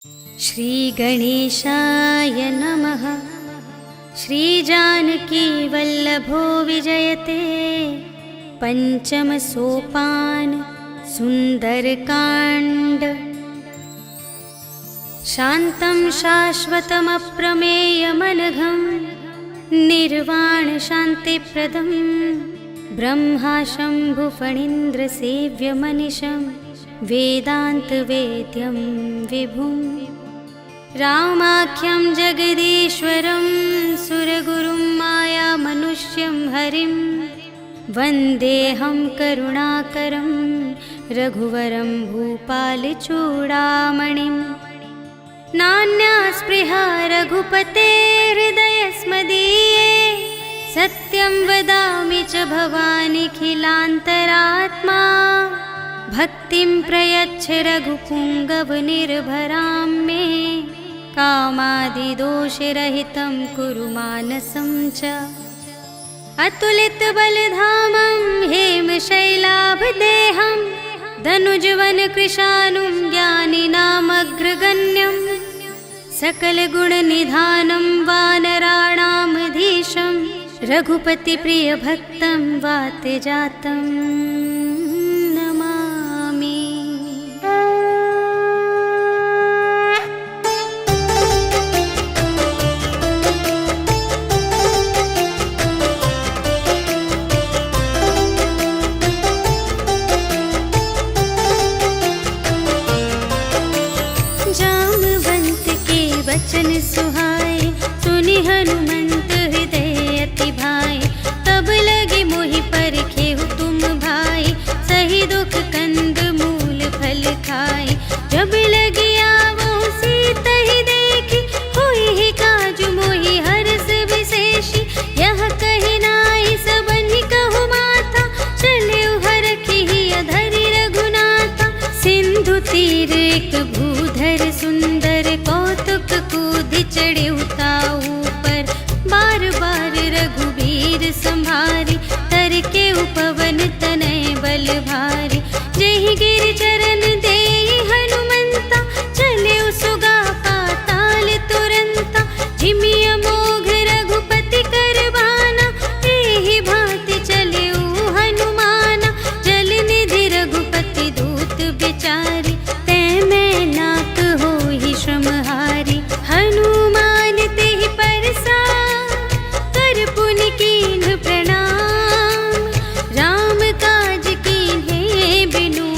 श्रीगणेशाय नमः। श्रीजानकी वल्लभो विजयते। पंचम सोपान सुंदरकांड। शान्तं शाश्वतमप्रमेयमनघं निर्वाण शान्तिप्रदं ब्रह्मा शम्भुफणीन्द्रसेव्यमनिशं वेदान्तवेद्यं विभुं रामाख्यं जगदीश्वरं सुरगुरुं मायामनुष्यं हरिं वन्देऽहं करुणाकरं रघुवरं भूपालचूडामणिं। नान्या स्पृहा रघुपते हृदयस्मदीये सत्यं वदामि च भवानिखिलान्तरात्मा। भक्तिं प्रयच्छ रघुपुङ्गवनिर्भरां मे कामादिदोषरहितं कुरु मानसं च। अतुलितबलधामं हेमशैलाभदेहं धनुजवनकृशानुं ज्ञानिनामग्रगण्यं सकलगुणनिधानं वानराणामधीशं रघुपतिप्रियभक्तं वातजातं नमामि। जामवंत के वचन सुहाए सुनि हनुमंत हृदय अति भाए। तब लगे मोहि परखेहु तुम भाई सही दुख कंद मूल फल खाए। जब लगी आवो सीता ही देखी होई ही काजु मोहि हर्ष विशेषी। यह कही नाई सबनि कहु माता चले हरखी अधरि रघुनाथा। सिंधु तीर एक भूधर सुंदर कौतुक कूदि चढ़े उताऊ पर। बार बार रघुबीर संभारी तर के उपवन तनय बल भारी। जहि गिर चरण देहि हनुमंता चले सुगा पाताल तुरंता। झिमिय मोघ रघुपति करबाना एहि भांति चले हनुमाना। जल निधि रघुपति दूत बिचारी तै मैं नाक होहि श्रमहारी। हनुमान तेहि परसा कर पुनि कीन्ह प्रणाम। राम काज कीन्हे बिनु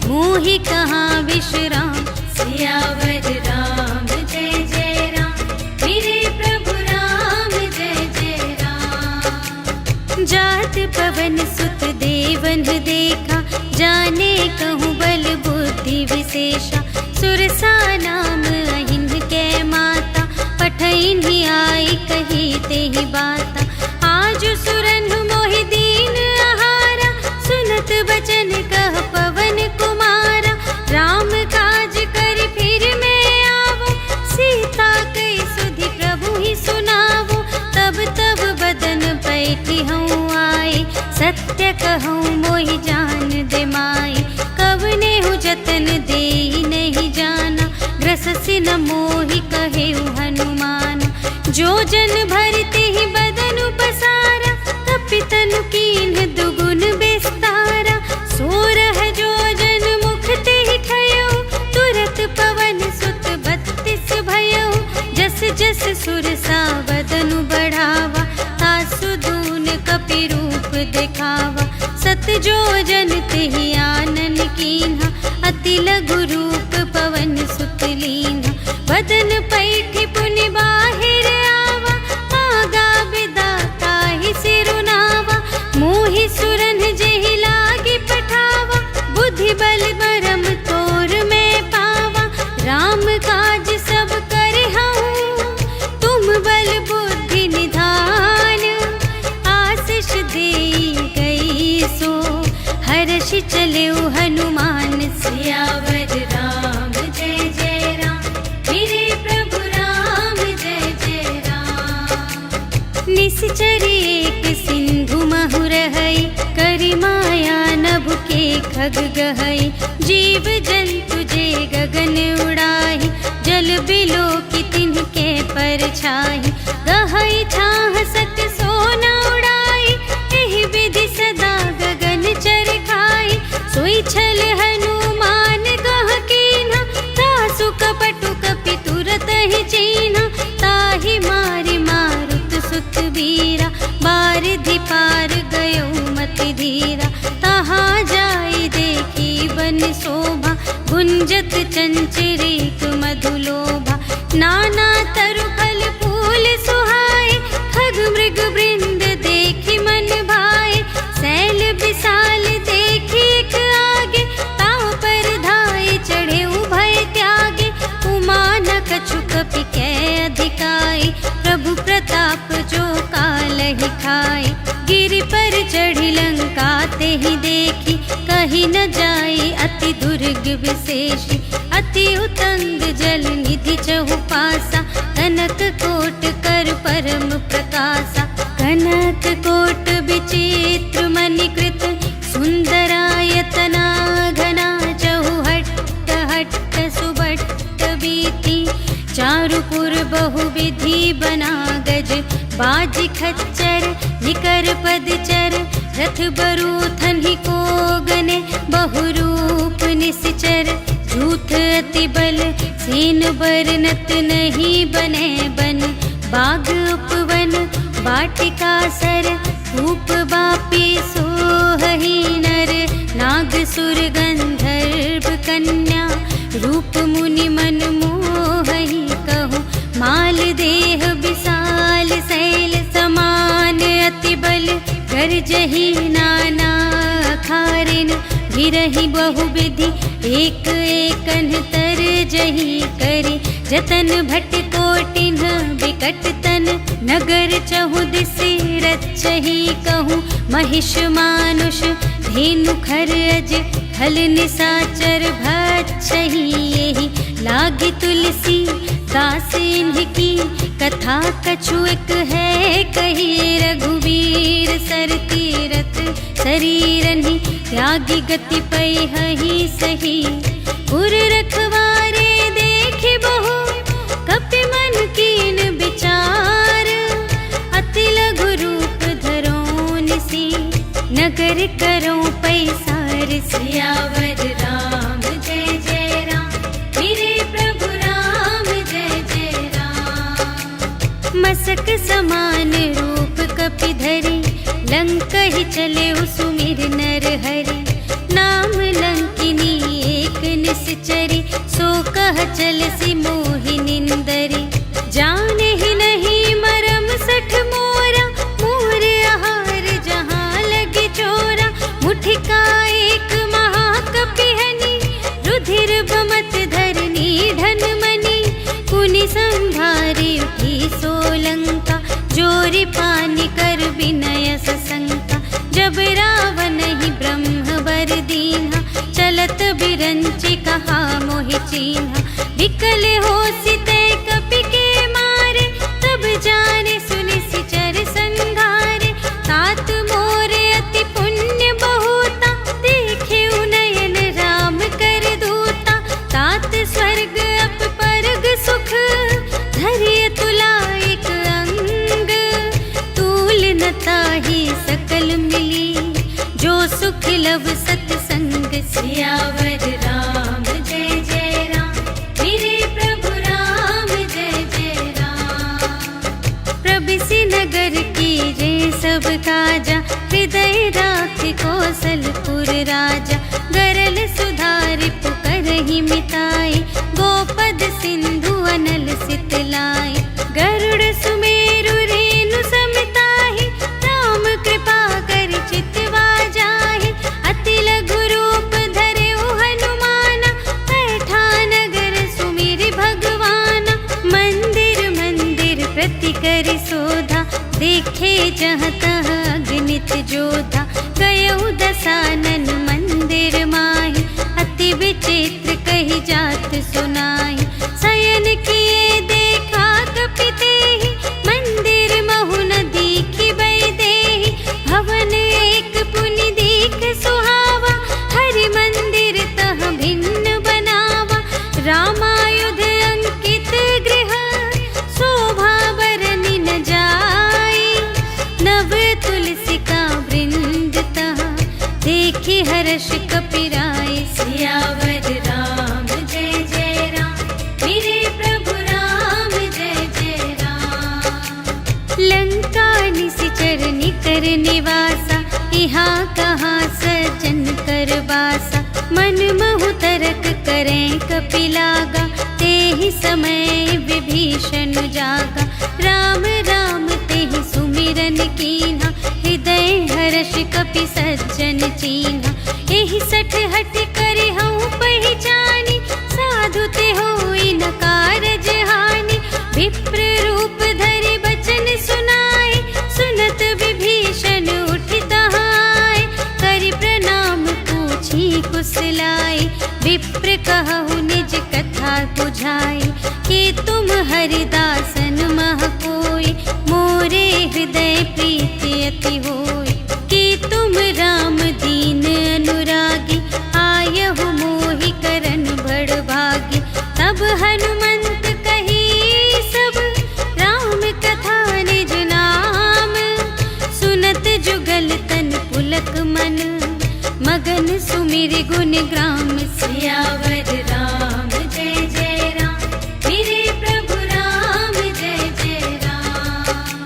मोहि कहाँ विश्राम। सियावर राम जय जय राम मेरे प्रभु राम जय जय राम। जात पवन सुत देवन देखा जाने कहूँ बल बुद्धि विशेषा। सुरसा नाम अहिन के माता पठइन्हि आई कही तेहि बाता। आज सुरन मोहि दीन आहारा सुनत बचन कह पवन कुमारा। राम काज कर फिर मैं आवो सीता कई सुधि प्रभु ही सुनावो। तब तब बदन बैठी हूँ आए सत्य कहूँ मोहि जान दे माई। कवने हूँ जतन दे नहीं जाना ग्रससि न मोहि कहे हनुमान। जो जन भरते ही बदन पसारा तपितनु कीन्ह दुगुन विस्तारा। सोरह जो जन मुख ते ही ठयो तुरत पवन सुत 32 भयो। जस जस सुरसा बदनु बढ़ावा तासु दून कपि रूप दिखावा। सत जो जन तेहि आनन कीन्हा अति लघु रूप पवन सुत लीन्हा। बदन पैठि पुनि बाहिर आवा आगा बिदा ताहि सिरुनावा। मोहि सुरन जेहि लागी पठावा बुद्धि बल बरम तोर में पावा। राम काज सब करहूँ तुम बल बुद्धि निधान। आशीष देई गई सो हर्षि चले हनुमान। सियावर राम जय जय राम मेरे प्रभु राम जय जय राम। निश्चर एक सिंधु महु रहई करि माया नभ के खग गहई। जीव जंतु जे गगन उड़ाई छाही, गहई छाह सत सोना उड़ाई, एहि विधि सदा गगन चर खाई। सोई छल हनुमान गह कीन्हा, तासु कपटु कपि तुरत ही चीन्हा। ताहि मारि मारुत सुत वीरा, बारिधि पार गयो मति धीरा। तहाँ जाई देखी बन शोभा, गुंजत चंचरीक मधुलोभा। नाना तरु फल फूल सुहाए, खग मृग वृंद देखी मन भाए। सैल विशाल देखी एक आगे, ताव पर धाये चढ़े उभय त्यागे। उमा न कछु कपि कै अधिकाई, प्रभु प्रताप जो कालहि खाए। गिरि पर चढ़ी लंका तेहि देखी, कही न जाई अति दुर्ग विशेषी। अति उतंग जल निधि चहु पासा, कनक कोट कर परम प्रकाशा। कनक कोट विचित्र मणिकृत, सुंदरायतना घना। चहु हट्ट हट्ट सुबट्ट बीती, चारुपुर बहुविधि बना गज। बाज खच्चर निकर पदचर, रथ बरूथन ही को गने। बहुरूप निश्चर झूठ अति बल, सेन बरनत नहीं बने बन। बाग उपवन वाटिका सर, रूप बापी सोहहि नर। नाग सुर गंधर्व कन्या, रूप मुनि मन मोहहि कहूँ। माल देह विशाल शैल समान, अति बल गरजहि नाना खारिन। गिरहि बहुविधि एक एकन तरजहि करि। जतन भट कोटिन विकट तन, नगर चहु दिसि रचहि कहूँ। महिष मानुष धेनु खर अज, खल निसाचर भक्षहि एहि। लागी तुलसी दास इन्हकी, कथा कछु एक है कही। रघुवीर सर तीरथ शरीरहि, त्यागी गति पैहि सही। उर रखवारे देखि बहु, कपि मन कीन विचार। अति लघु रूप धरो निसी, नगर करो पैसार। सियावर राम जय जय राम, मेरे प्रभु राम जय जय राम। मसक समान रूप कपि धरि, लंकहि चले सुमिर नर हरि। नाम लंकिनी एक निश्चरी, सो कह चलसि मोहि निंदरी। जाने ही नहीं मरम सठ मोरा, मोर आहार जहाँ लगे चोरा। मुठिका एक महाकपिहनि, रुधिर बमत धरनी धन मनि। पुनि संभारी उठी सोलंका, जोरि पानि कर विनय सशंका। जब रावण ही ब्रह्म वर दीन्हा, चलत बिरंचि कहा मोहि चीन्हा। विकल होसि तै कपि के मारे, तब जाने सुनि सिचर संघारे। तात मोरे अति पुण्य बहुता, देखे नयन राम कर दूता। तात स्वर्ग अप परग सुख, धरिय तुला एक अंग। तूल न ताहि सकल मिली, जो सुख लव सतसंग। सियावर राम जय जय राम, मेरे प्रभु राम जय जय राम। प्रबिसि नगर कीजे सब काजा, हृदय राखि कौशलपुर राजा। गरल सुधारि पुकारहि मिताई, गोपद सिंधु अनल सितलाई। गरुड़ सुमेरु रेणु समिताहि, राम कृपा करि चितवा जाहि। अति लघु रूप धरे हनुमाना, बैठा नगर सुमिरि भगवाना। मंदिर मंदिर प्रति करि शोधा, देखे जहाँ तहाँ अगणित जोधा। गयउ दसानन मंदिर माहि, अति विचित्र कही जात सुनाई। शयन किए देखा कपि तेहि, मंदिर महु न दीखि वैदेही। भवन एक पुनि दीख सुहावा, हरि मंदिर तह भिन्न बनावा। रामायुध अंकित गृह, शोभा नगर निवासा, यहाँ कहाँ सज्जन कर बासा। मन महु तरक करें कपिलागा, ते ही समय विभीषण जागा। राम राम ते ही सुमिरन कीन्हा, हृदय हर्ष कपि सज्जन चीन्हा। एहि सठ हट करे हूँ पहचानी, साधु ते होई न कारज हानि। विप्र रूप धरि बचन सुनाए, सुनत विभीषण उठि तहाय। करि प्रणाम पूछी कुशलाए, विप्र कहु निज कथा बुझाए। कि तुम हरिदासन मह कोई, मोरे हृदय प्रीति अति होई। कि तुम राम दीन अनुरागी, आयहु मोहि करन बड़ भागी। तब हनुमंत कही सब, राम कथा निज नाम। सुनत जुगल तन पुलक मन, मगन सुमिर गुण ग्राम। सियावर राम जय जय राम, मेरे प्रभु राम जय जय राम।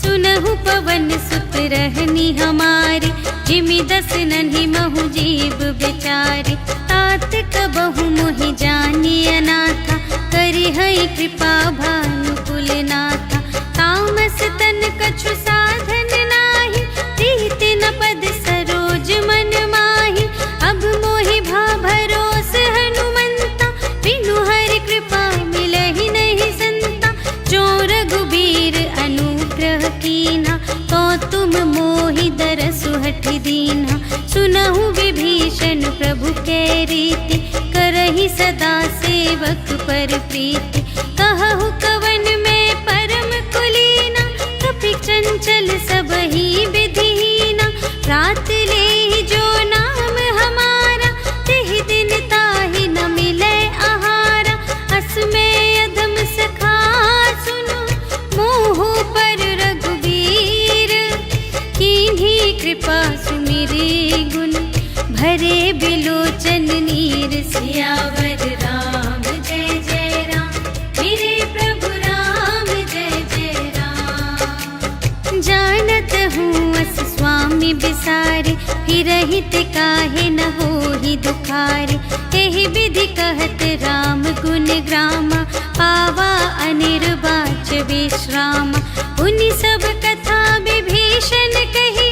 सुनहु पवन सुत रहनी हमारी, जिमि दस नन्हि महु जीव बिचारी। तात कबहु मोहि जानी अनाथा, करि हई कृपा भानुकुल नाथा। तामस तन कछु साधन नाही, प्रीति न पद सरोज मन माही। अब मोहि भा भरोस हनुमंता, बिनु हरि कृपा मिलहि नहीं संता। जो रघुबीर अनुग्रह कीन्हा, तो तुम मोहि दरसु हठि दीन्हा। सुनहु विभीषण प्रभु के रीति, करहि सदा सेवक पर प्रीति। कहु कवन में परम कुलीना, कपि चंचल सबहि विधिहीना। रात लेहि जो नाम हमारा, तेहि दिन ताहि न मिलै आहारा। अस में अधम सखा सुनो, मोहु पर रघुबीर। कीन्ही कृपा सुमिरि गुण, भरे बिलोचन नीर। सियावर राम जय जय राम, मेरे प्रभु राम जय जय राम। जानत हूँ अस स्वामी बिसारे, फिरहित काहे न होहि दुखारे। एहि विधि कहत राम गुण ग्रामा, पावा अनिर्वाच विश्रामा। उनि सब कथा विभीषण कही,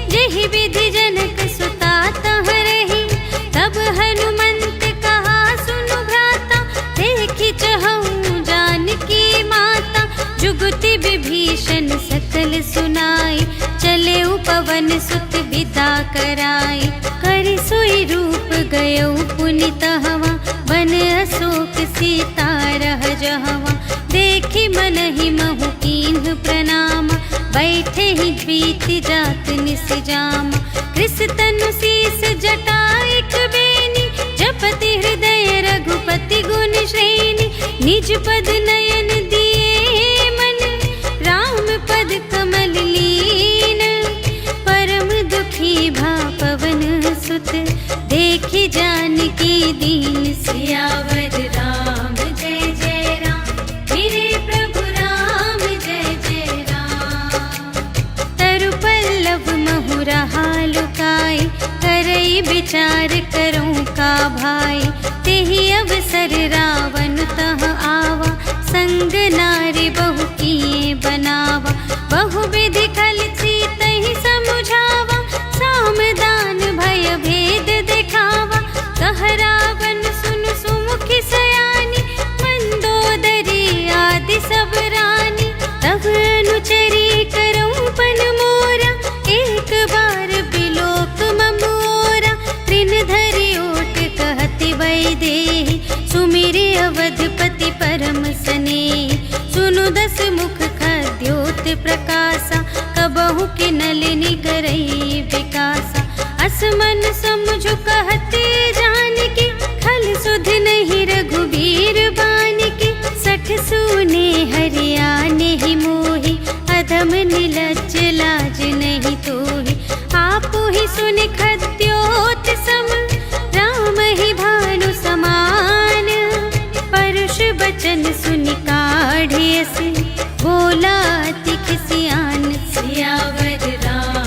जेहि विधि जनक सुता तह रही। तब हनुमंत कहा सुनु भ्राता, देखि चहऊँ जानकी माता। जुगति विभीषण सकल सुनाई, चले पवन सुत विदा कराई। करि सोई रूप गयौ पुनि तहवा, बन अशोक सीता रह जहवा। देखि मनहि महु कीन्ह प्रणाम, बैठे ही बीति जात निस जामा। कृस तनु शीस जटा एक बेनी, जपति हृदय रघुपति गुण श्रेणी। निज पद नयन दिए मन, राम पद कमल लीन। परम दुखी भा पवन सुत, देखि जानकी दीन। सियावर राम जय जय राम, मेरे प्रभु राम जय जय राम। तरु पल्लव महु रहा लुकाई, करई विचार करूं का भाई। तेहि अवसर रावण तह आवा, संग नारी बहु किए बनावा। बहु विधि खल सीतहि समुझावा, साम दान भय भेद दिखावा। कह रावण सुन सुमुखि सयानी, मंदोदरी आदि सब रानी। तब अनुचरी करऊं पन मोरा, एक बार बिलोक ममोरा। त्रिन धरि ओट कहति वैदेही, सुमिरि अवधपति परम स्नेही। सुनु दस मुख खद्योत प्रकाशा, कबहु कि नलिनी करई विकासा। असमन समझु कहते जानकी, खल सुध नहीं रघुबीर बानिकी। सठ सूने हरियाने ही मोहि, अधम निलज्ज लाज नहीं तोहि। आपु ही सुन खद्योत सम, राम ही भानु समान। परुष बचन सुनि काढ़ियसि, बोला अति खिसियान। सियावर राम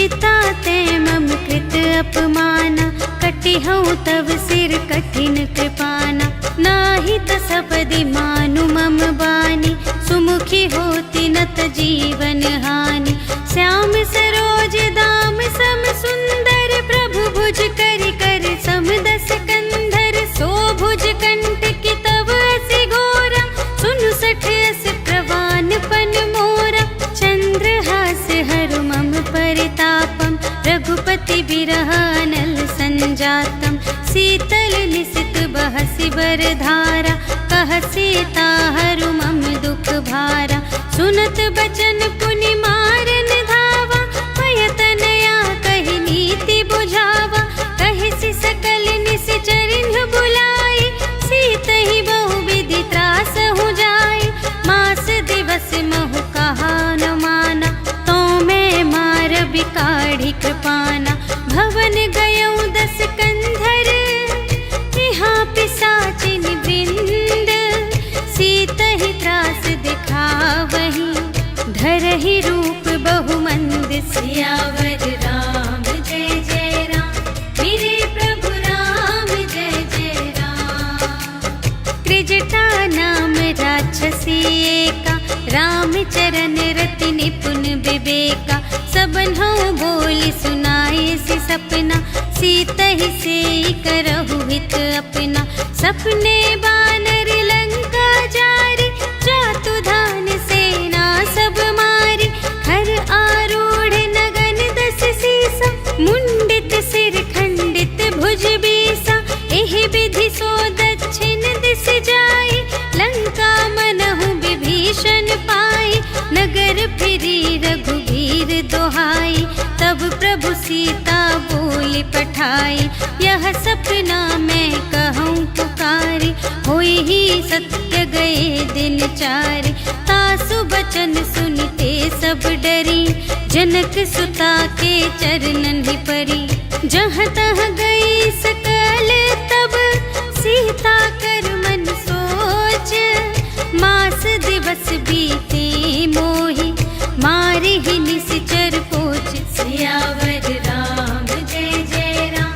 सीता ते मम कृत अपमाना, कटिहउँ तव सिर कठिन कृपाना। नाही त सपदि मानु मम बानी, सुमुखी होती नत जीवन हानि। श्याम सरोज दाम सम सुंदर, प्रभु भुज कर कर सम दस कंधर। सो भुज कंटकी तव असि घोरा, सुनु सठ अस प्रवान पन मोरा। चंद्रहास हरु मम परितापम, रघुपति बिरह अनल संजातम। शीतल निसित बहसि बरधारा, कह सीता हरु मम दुख भारा। सुनत बचन पुनि मारन धावा, भयतनया कहि नीति बुझावा। कहिसि सकल निश्चरिन्ह बुलाई, सीतहि बहु विधि त्रासहु जाई। मास दिवस महु कहा न माना, तो मैं मारबि काढ़ी कृपाना। भवन गयउँ दस कंधर, यहाँ पिशाचिन वृंद। सीतहि त्रास दिखावही, धरहि रूप बहुमंद। सियावर राम जय जय राम, मेरे प्रभु राम जय जय राम। त्रिजटा नाम राक्षसी एका, राम चरण रति निपुण विवेका। सबन्हु बोली सुनाए सि सपना, सीतहि सेई करहु हित अपना। सपने बानर लंका जारी, जातु धान सेना सब मारी। खर आरूढ़ नगन दस सीसा, मुंडित सिर खंडित भुज बीसा। एहि विधि सो दक्षिण दिस जाई, लंका मनहु विभीषण पाई। नगर फिरी रघुवीर दोहाई, तब प्रभु सीता बोली पठाई। यह सपना मैं कहूँ पुकारी, होई ही सत्य गए दिन चारि। तासु बचन सुनते सब डरी, जनक सुता के चरणन ही परी। जहाँ तहाँ गई सकल तब, सीता कर मन सोच। मास दिवस बीते मोहि, मारि ही निश्चर पोच। सियावर राम जय जय राम,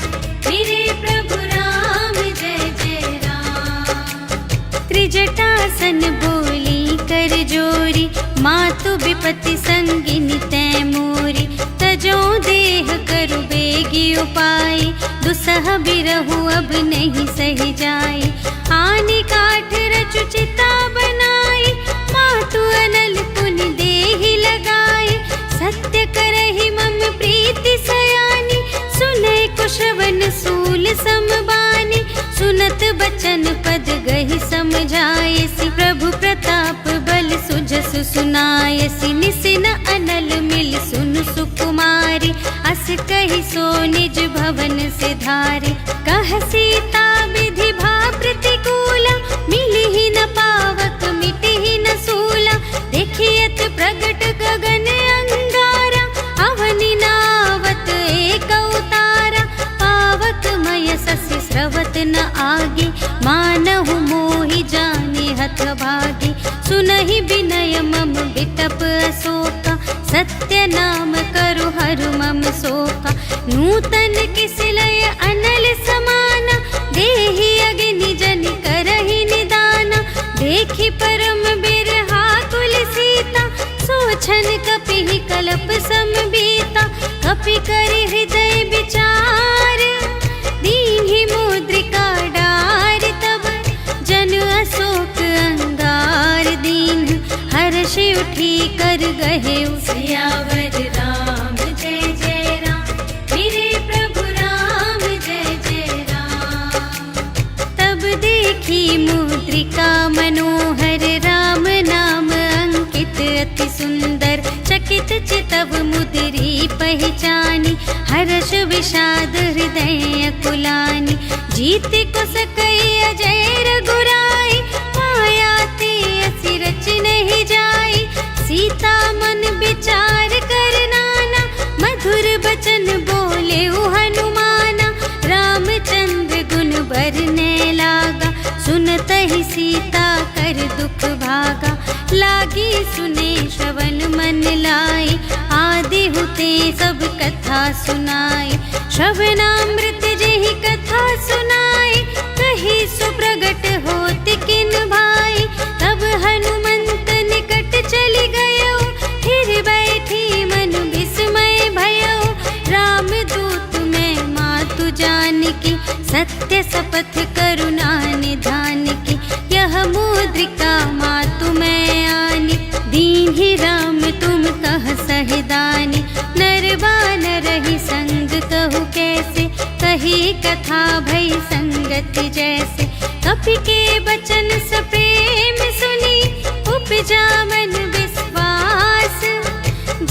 मेरे प्रभु राम जय जय राम। त्रिजटासन बोली कर जोरी, मातु विपति संगिनी तै मोरी। तजो देह करु बेगी उपाय, दुसह बिरहु अब नहीं सही जाई। आनि काठ रचु चिता बनाई, मातु अनल पुनि देहि लगाई। सत्य करहि मम प्रीति सयानी, सुनय कुशवन सूल समबानी। सुनत बचन पद गहि समझायसि, प्रभु प्रताप बल सुजसु सुनायसि। निसिन अनल मिल सुनु सुकुमारी, अस कहि सो निज भवन से धारे। कह सीता विधि भा प्रतिकूला, मिलिहि न पावक मिटिहि न सूला। देखियत प्रगट गगन अंगारा, अवनि नावत एक अवतारा। पावक मय ससि स्रवत न आगे, मानहु मोहि जाने हथ भागी। सुनहि विनय मम बिटप अशोका, सत्य नाम करु हरु मम शोका। नूतन किसिलय अनल समाना, देहि अग्नि जन करहि निदाना। देखि परम बिरहा कुल सीता, सोछन कपिहि कलप समबीता। कपि करि हृदय विचार, दीन्हि मुद्रिका डार। तब जन अशोक अंगार दीन, हर्षि उठी कर गहे। सियावर राम जय जय राम, मेरे प्रभु राम जय जय राम। तब देखी मुद्रिका मनोहर, राम नाम अंकित अति सुंदर। चकित चितव मुद्री पहचानी, हर्ष विषाद हृदय अकुलानी। जीत को सकई अजय रघुराई, माया ते असि रच नहीं जाई। सीता मन विचार कर नाना, मधुर बचन बोले हनुमाना। रामचंद्र गुण बरने लागा, सुनतहि सीता कर दुख भागा। लागी सुने श्रवण मन लाई, आदि देहु ते सब कथा सुनाई। श्रवणामृत जेहि कथा सुनाई, कही सुप्रगट होत किन भाई। तब हनुमंत निकट चली गयो, फिर बैठी मन विस्मय भयो। राम दूत मैं मातु जानकी, सत्य शपथ करुणा निधान की। यह मुद्रिका मातु मैं आनी, दीन्हि राम तुम कह सहदानी। नर बानर ही संग कहु कैसे, कही कथा भई संगति जैसे। कपि के बचन सप्रेम सुनी, उपजा मन विश्वास।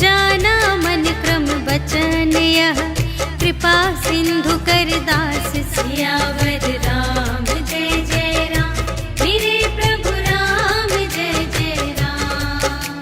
जाना मन क्रम बचन यह, कृपा सिंधु कर दास। सियावर राम जय जय राम, मेरे प्रभु राम जय जय राम।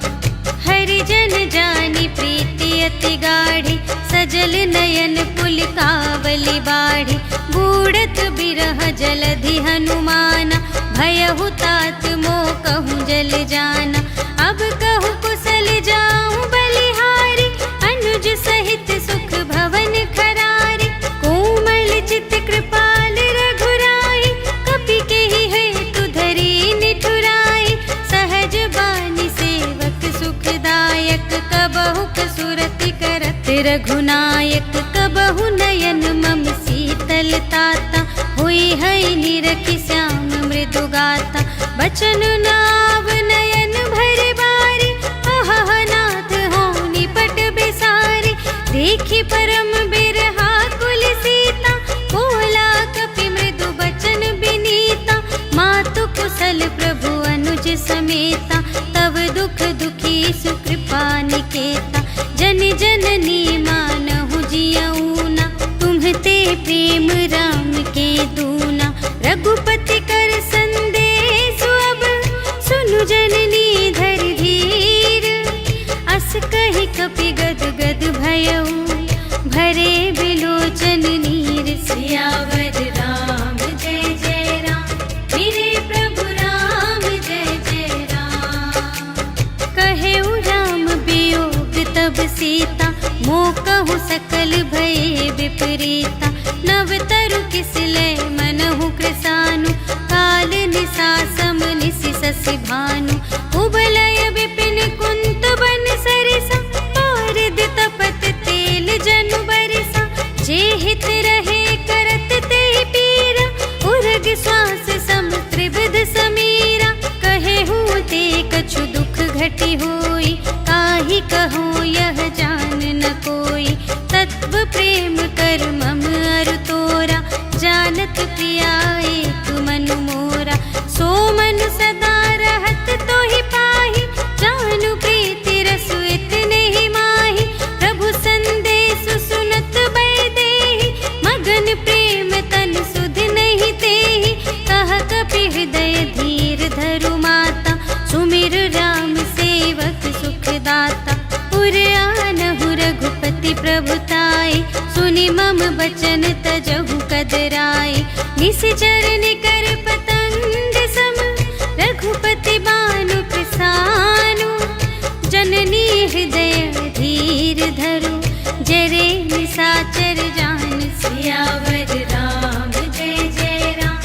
हरि जन जानी प्रीति अति गाढ़ी, सजल नयन पुलकावली बाढ़ी। बूढ़त बिरह जलधि हनुमाना, भयहु तात मोह कहूँ जल जाना। अब कहूँ कुशल जाऊँ बलिहारी, अनुज सहित सुख भवन खरारी। कोमल चित कृपाल रघुराई, कपि केहि हेतु धरी निठुराई। सहज बानी सेवक सुखदायक, कबहु कसुरति करत रघुनायक। कबहु नयन मम शीतल ताता, हुई है निरखि श्याम मृदु गाता। बचन नाव नयन भर बारी, अहह नाथ हो निपट बेसारी। देखी परम बिरहा कुल सीता, बोला कपि मृदु बचन बिनीता। मातु कुशल प्रभु अनुज समेता, तव दुख दुखी सुकृपा निकेता। जन जननी मानहु जियऊना, तुम्हते प्रेम राम के दूना। रघुपति कर संदेश अब, सुनु जननी धर धीर। अस कहि कपि गद गद भयऊ, भरे बिलोचन नीर। सियावर राम जय जय राम, मेरे प्रभु राम जय जय राम। कहेउ राम वियोग तब सीता, मोकहु सकल भये विपरीता। नव तरु किसलय मनहु कृसानु, काल निसा सम निसि शशि भानु। उबलय विपिन कुंत बन सरिसा, पारिद तपत तेल जनु बरिसा। जे हित रहे करत ते पीरा, उर्ग श्वास सम त्रिविध समीरा। कहेहु ते कछु दुख घटी होई, काहि कहूँ यह जान न कोई। तत्व प्रेम कर मम अरु तोरा, जानत प्रिया एक मनु मोरा। सो मनु सदा रहत तोहि पाहि, जानु प्रीति रसु इतने ही माहि। प्रभु संदेश सुनत बैदेहि, मगन प्रेम तन सुध नहीं तेहि। कह कपि हृदय धीर धरु माता, सुमिर राम सेवक सुखदाता। उर आनहु रघुपति प्रभुताई, सुनि मम बचन तजहु कदराई। निशिचर निकर पतंग सम, रघुपति बानु कृसानु। जननी हृदय धीर धरु, जरे निशाचर जान। सियावर राम जय जय राम,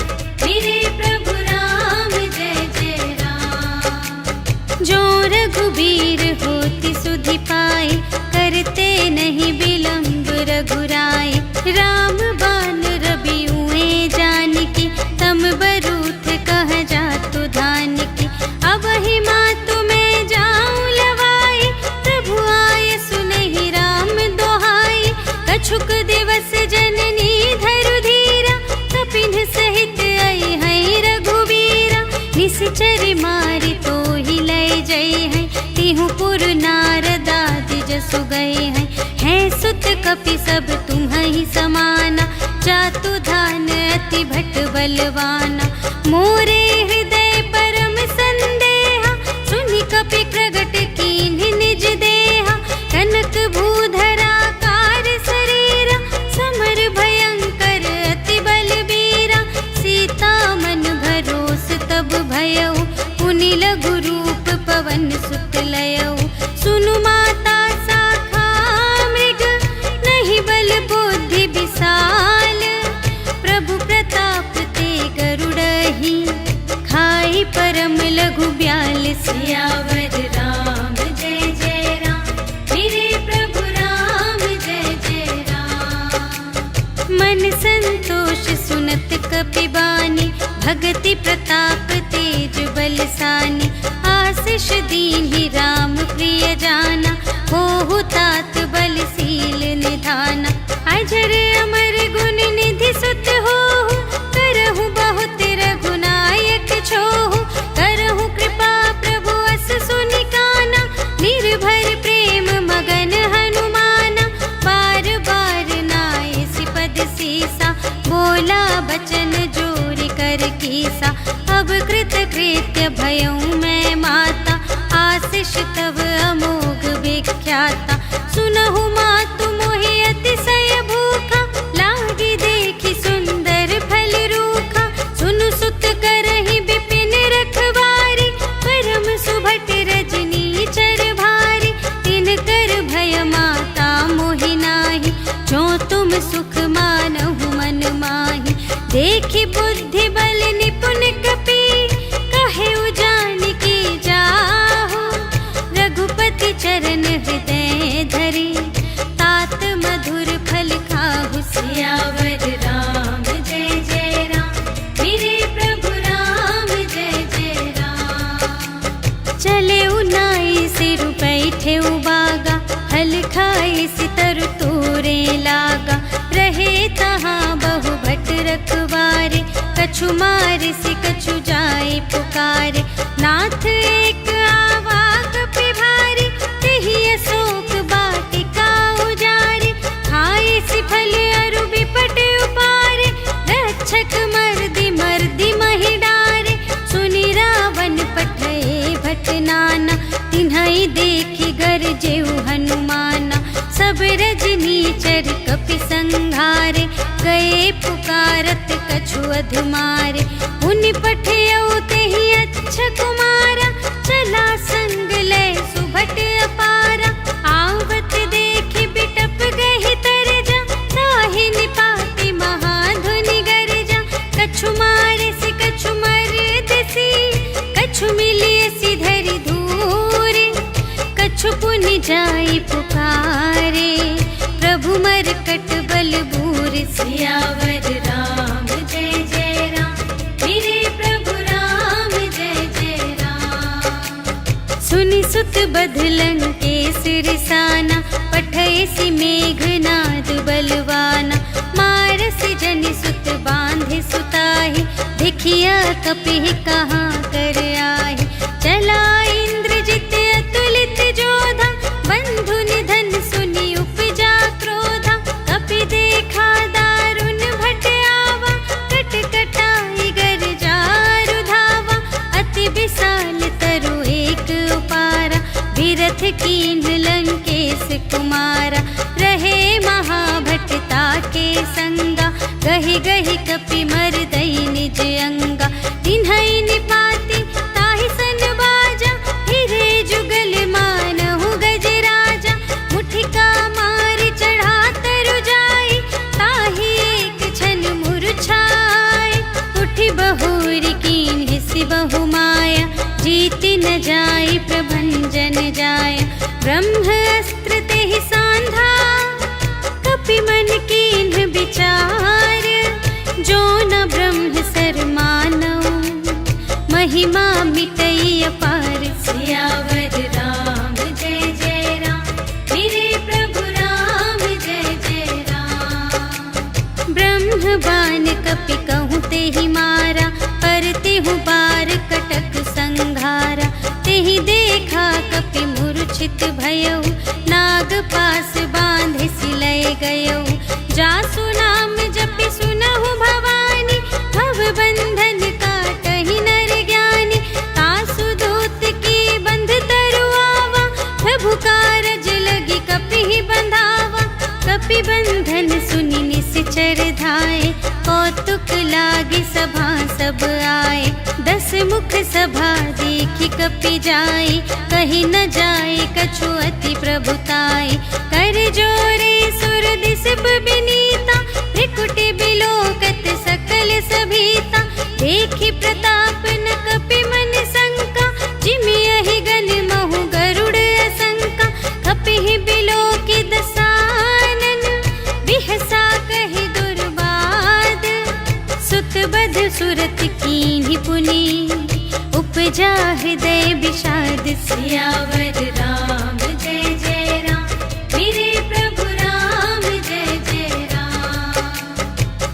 मेरे प्रभु राम जय जय राम। जो रघुबीर होति सुधि पाई, करते नहीं विलंब रघुराई। राम बान रबिउए जानकी, तम बरूथ कह जातु धानकी। अब ही मातु मैं जाऊँ लवाई, प्रभु आय सुनहि राम दोहाई। कछुक दिवस जननी धरु धीरा, कपिन सहित आई है रघुबीरा। निशिचर मारि तोहि लय जय है, तिहु पुर नारदादि जसु गए हैं। है सुत कपि सब तुम्हि समाना, जातु धान अति भट बलवाना। मोरे हृदय परम संदेहा, सुनि कपि प्रगट कीन्हि निज देहा। कनक भूधरा कार शरीरा, समर भयंकर अति बलबीरा। सीता मन भरोस तब भयउ, पुनि लघु रूप पवन सुत लयउ। सुनु माता साखा अति विशाल, प्रभु प्रताप ते गरुड़हि, खाई परम लघु ब्याल। सियावर राम जय जय राम, मेरे प्रभु राम जय जय राम। मन संतोष सुनत कपिबानी, भगति प्रताप तेज बलसानी। आशीष दीन्हि राम प्रिय जाना, होहु तात बलशील निधाना। अजर अमर गुण निधि सुत होहु, करहु बहुत रघुनायक छोहु। करहु कृपा प्रभु अस सुनि काना, निर्भर प्रेम मगन हनुमाना। बार बार नाय सिपद सीसा, बोला बचन जोरि कर कीसा। अब कृत कृत्य भयउ मैं माता, आशीष तव अमोघ विख्याता। सुनहु मातु मोहि अतिशय भूखा, लागी देखि सुंदर फल रूखा। सुनु सुत करहि विपिन रखवारी, परम सुभट रजनी चर भारी। तिनकर भय माता मोहि नाही, जो तुम सुख मानहु मन माही। देखि बुद्धि बल निपुण कपि, कहे जानकी जाहु। रघुपति चरण हृदय धरि, तात मधुर फल खाहु। सियावर राम जय जय राम, मेरे प्रभु राम जय जय राम। चले उनाई सिरु बैठे उबागा, हल खाए सितर तोरे लागा। रहे तहाँ बहु भट रखवारे, कछु मारे सि कछु जाए पुकारे। नाथ एक आवा कपि भारी, तेहि अशोक वाटिका उजारी। खाए सि फल अरु बिपट उपारे, रक्षक मर्दि मर्दि महि डारे। सुनि रावण पठए भट नाना, तिन्हइ देखि गरजेउ हनुमाना। सब रजनीचर कपि संघारे, गए पुकारत कछु अधमारे। उनि पठियउ तेहि अच्छा कुमारा, चला संग लय सुभट अपारा। आवत देखि बिटप गहि तरजा, ताहि निपाति महाधुनि गरजा। कछु मारे सि कछु मरदसि, कछु मिलिय सि धरि धूरे। कछु पुनि जाई पुकारे, प्रभु मरकट बल बूर। सियावर राम जय जय राम, मेरे प्रभु राम जय जय राम। सुनि सुत बध लंकेश रिसाना, पठय सि मेघनाद बलवाना। मारस जनि सुत बांधे सुताहि, देखिया कपिहि कहाँ कर आहि। चला इंद्रजित अतुलित जोधा, बंधु निधन सुनि उपजा क्रोधा। कपि देखा दारुण भट आवा, कट कटाई गर जारु धावा। अति विशाल तरु एक उपारा, विरथ कीन्ह लंकेश कुमारा। रहे महाभट ताके संगा, गहि गहि कपि मरदई निज अंगा। तिन्हइ निपाति ताहि सन बाजा, हिरे जुगल मानहु गजराजा। मुठिका मारि चढ़ा तरु जाई, ताहि एक छन मुरझाई। उठि बहुरि कीन्ह सि बहु माया, जीति न जाई प्रभंजन जाया। ब्रह्म अस्त्र तेहि सांधा, कपि मन कीन्ह विचार। जो न ब्रह्म सर मानऊ, महिमा मिटई अपार। सियावर राम जय जय राम, मेरे प्रभु राम जय जय राम। ब्रह्म बान कपि कहूँ तेहि मारा, पर तेहु बार कटक संघारा। तेहि देखा कपि मूर्छित भयउ, नाग पास बांधे सिलय गयउ। जासु नाम जपि सुनहु भवानी, भव बंधन काटहि नर ज्ञानी। तासु दूत की बंध तरु आवा, प्रभु कारज लगी कपि बंधावा। कपि बंधन सुनि निश्चर धाये, कौतुक लागी सभा सब आए। 10 मुख सभा देखि कपि जाई, कहि न जाए कछु अति प्रभुताई। कर जोरे सुर दिसप बिनीता, बिहसा कहि दुर्बाद, सुत बध सुरत कीन्ही पुनि, उपजा हृदय विषाद। सियावर राम जय जय राम, मेरे प्रभु राम जय जय राम।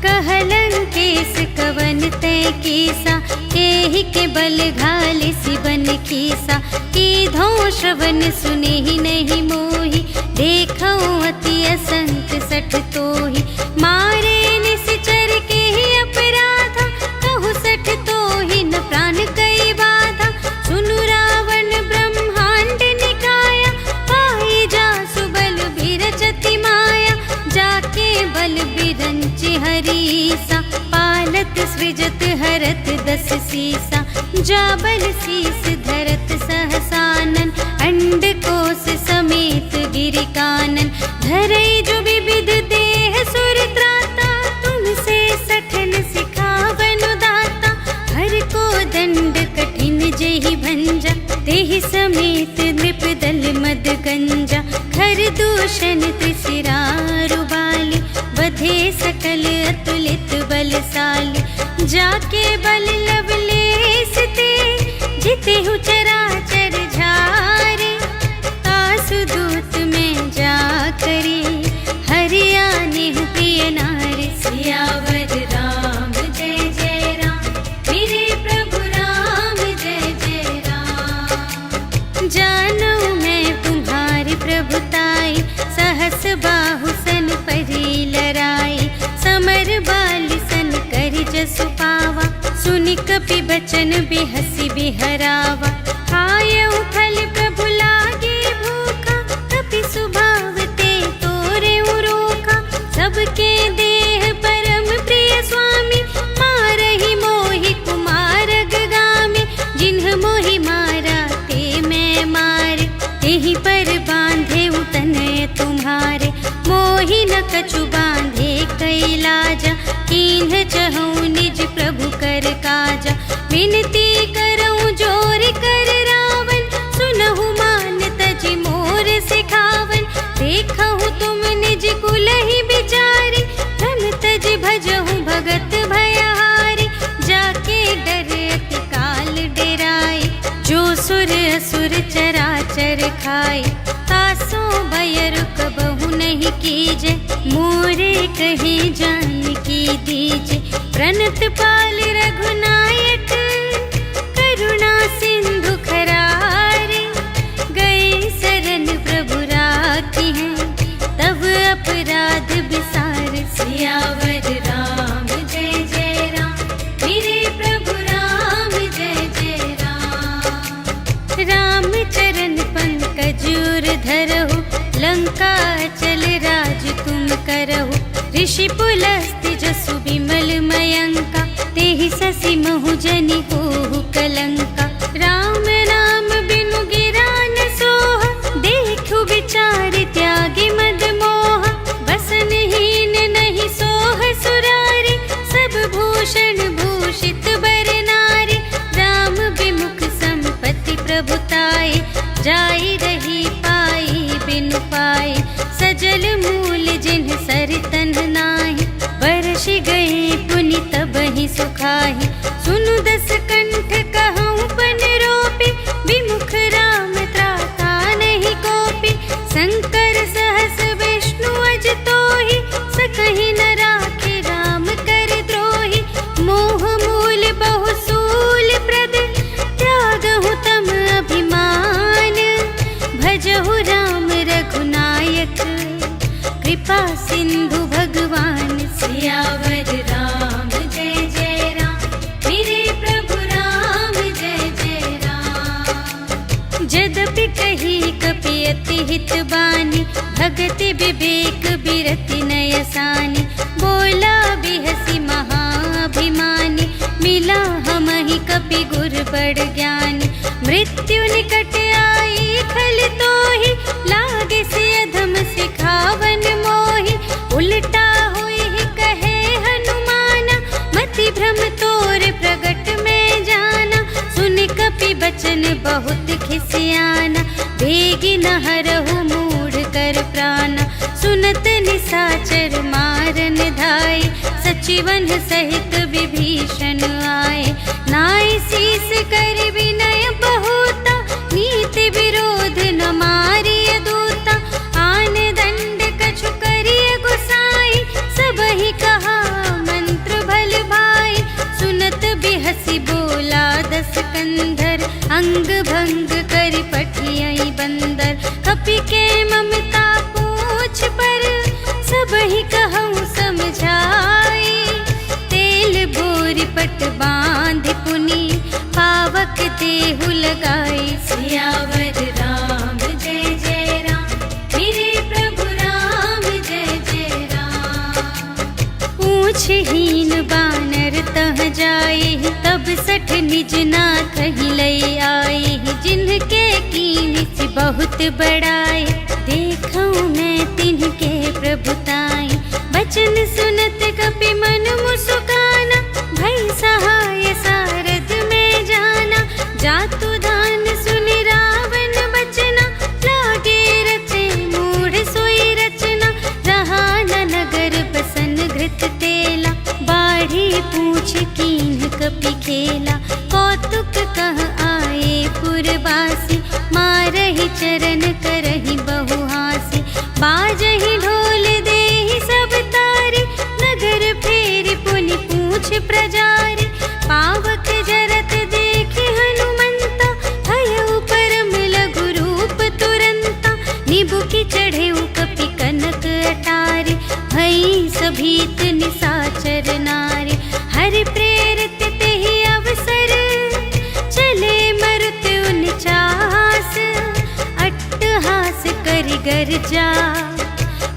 कहलन केस कवन तय कीसा, केहि के बल घाले सिबन कीसा। कीधो श्रवण सुने ही नहीं मोहि, देखो अति असंत सठ तोहि। मारे निश्चर के ही अपराधा, कहु सठ तोहि न प्राण कई बाधा। सुनु रावण ब्रह्मांड निकाया, पाई जासु बल बिरचति माया। जाके बल बिरंचि हरीसा, पालत सृजत हरत दस सीसा। जा बल शीस धरत सहसानन, अंड कोश समेत गिरि कानन। धरई जो विविध देह सुर त्राता, तुमसे सठन सिखावन दाता। हर को दंड कठिन जेहि भंजा, तेहि समेत नृप दल मद गंजा। खर दूषण त्रिशिरारु बाली, बधे सकल अतुलित बलशाली। जाके बल लवलेस ते, जितेहु चराचर झारे। तासु दूत में जा करे, हरियाने प्रिय नारी। सियावर राम जय जय राम, मेरे प्रभु राम जय जय राम। जानू मैं तुम्हारी प्रभुताई, सहस बाहु सन परी लराई। समर बाली सन करि जसु पावा, सुनि कपि बचन बिहसि बिहरावा। खायउ फल प्रभु लागे भूखा, कपि सुभाव ते तोरे रोखा। सबके देह परम प्रिय स्वामी, मारहि मोहि कुमार गामी। जिन्ह मोहि मारा ते मैं मारे, तेहि पर बांधे तनय तुम्हारे। मोहि न कछु बांधे कैलाजा, कीन्ह चहु निज प्रभु कर काजा। विनती करऊं जोर कर रावण, सुनहु मान तजि मोर सिखावन। देखहु तुम निज कुल ही बिचारी, धन तजि भजहु भगत भयहारी। जाके डर अति काल डेराए, जो सुर असुर चराचर खाए। तासो भय रुकबहु नहीं कीजे, मोरे कहे जानकी दीजे। प्रणत पाल रघुनायक, करुणा सिंधु खरारे। गए शरण प्रभु राखी हैं, तब अपराध विसार। सियावर राम जय जय राम, मेरे प्रभु राम जय जय राम। राम चरण पंकज उर धरहु, लंका चल राज तुम करहु। ऋषि पुलस्त्य जसु विमल मयंका, तेहि ससि महु जनि होहु कलंका। राम नाम बिनु गिरा न सोह, देखु विचार त्यागी मद मोह। बसनहीन नहीं सोह सुरारी, सब भूषण भूषित बर नारी। राम विमुख संपत्ति प्रभुताई, जाई रही पाई बिनु पाई। सजल मूल जिन्ह सर तन्ह नाही, बरषि गए पुनि तबहि सुखाहि। सुनु दस कंठ कहऊँ पन रोपी, विमुख राम त्राता नहीं कोपी। शंकर सहस विष्णु अज तोहि, सकहि न राखे राम कर द्रोही। मोह मूल बहु सूल प्रद, त्यागहु तम अभिमान। भजहु राम रघुनायक, कृपा सिंधु भगवान। सियावर राम जय जय राम, मेरे प्रभु राम जय जय राम। जदपि कही कपि अति हित बानी, भगति विवेक बिरति नयसानी। बोला बिहसी महाभिमानी, मिला हमहि कपि गुर बड़ ज्ञानी। मृत्यु निकट आई खल तोहि, लागे से अधम सिखावन मोहि। उल्टा हुई कहे हनुमाना, मति भ्रम तोर प्रगट में जाना। सुन कपि बचन बहुत खिसियाना, बेगी न हरहु मूढ़ कर प्राणा। सुनत निसाचर मा सुग्रीवन सहित विभीषण आए। नाय शीस कर विनय बहुता, नीति विरोध न मारिय दूता। आन दंड कछु करिय गुसाई, सबहि कहा मंत्र भल भाई। सुनत बिहसी बोला दस कंधर, अंग भंग कर पठियई बंदर। कपि के ममता पूछ पर, सबहि कहूँ समझाई। तेल बोरी पट बांध पुनि, पावक देहु लगाई। सियावर राम जय जय राम, मेरे प्रभु राम जय जय राम। पूछहीन बानर तह जाए, तब सठ निज नाथ ही लई आई। जिनके कीन्ह बहुत बड़ाई, देखूं मैं तिनके प्रभुताई। बचन सुनत कपि मन मुस्काना, भई सहाय सारथ में जाना। जातु दान सुनि रावण बचना, लागे रचे मूढ़ सोई रचना। रहा न नगर बसन घृत तेला, बाढ़ी पूछ कीन्ह कपि खेला। कौतुक कह आए पुरवासी, मारहि चरण करहि बहुहासी। बाजहि ढोल देहि सब तारी, नगर फेरि पुनि पूछ प्रजारी। पावक जरत देखि हनुमंता, भयउ परम लघु रूप तुरंता। निबुकि चढ़ेउ कपि कनक अटारी, भई सभीत निसाचर नारी। हरि प्रेरित तेहि अवसर, चले मरुत उनचास। अट्टहास करि गर्जा,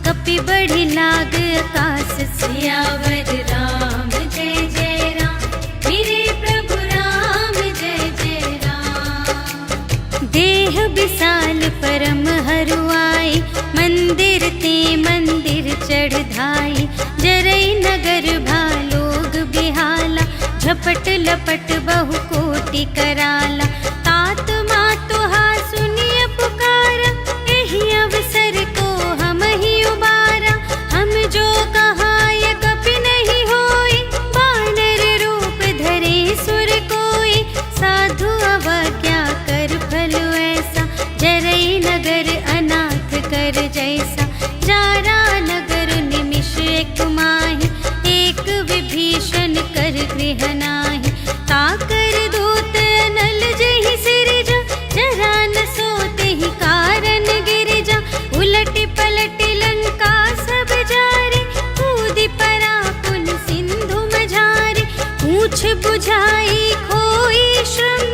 कपि बढ़ि लाग आकाश। सियावर राम जय जय राम, मेरे प्रभु राम जय जय राम। देह विशाल परम हरुआई, मंदिर ते मंदिर चढ़ धाई। जरई नगर भालोग बिहाला, झपट लपट बहु कोटि कराला। तात मातुहा सुनिय पुकारा, एहि अवसर को हम ही उबारा। हम जो कहाय कपि नहीं होई, बानर रूप धरे सुर कोई। साधु अवज्ञा कर फल ऐसा, जरई नगर अनाथ कर जैसा। जारा नगर निमिष एक माहि, एक विभीषण कर गृह नाही। ताकर दूत अनल जहि सिरजा, जरा न सोते ही कारण गिरिजा। उलटि पलटि लंका सब जारे, कूदि परा पुन सिंधु मझारे। पूछ बुझाई खोई श्रम,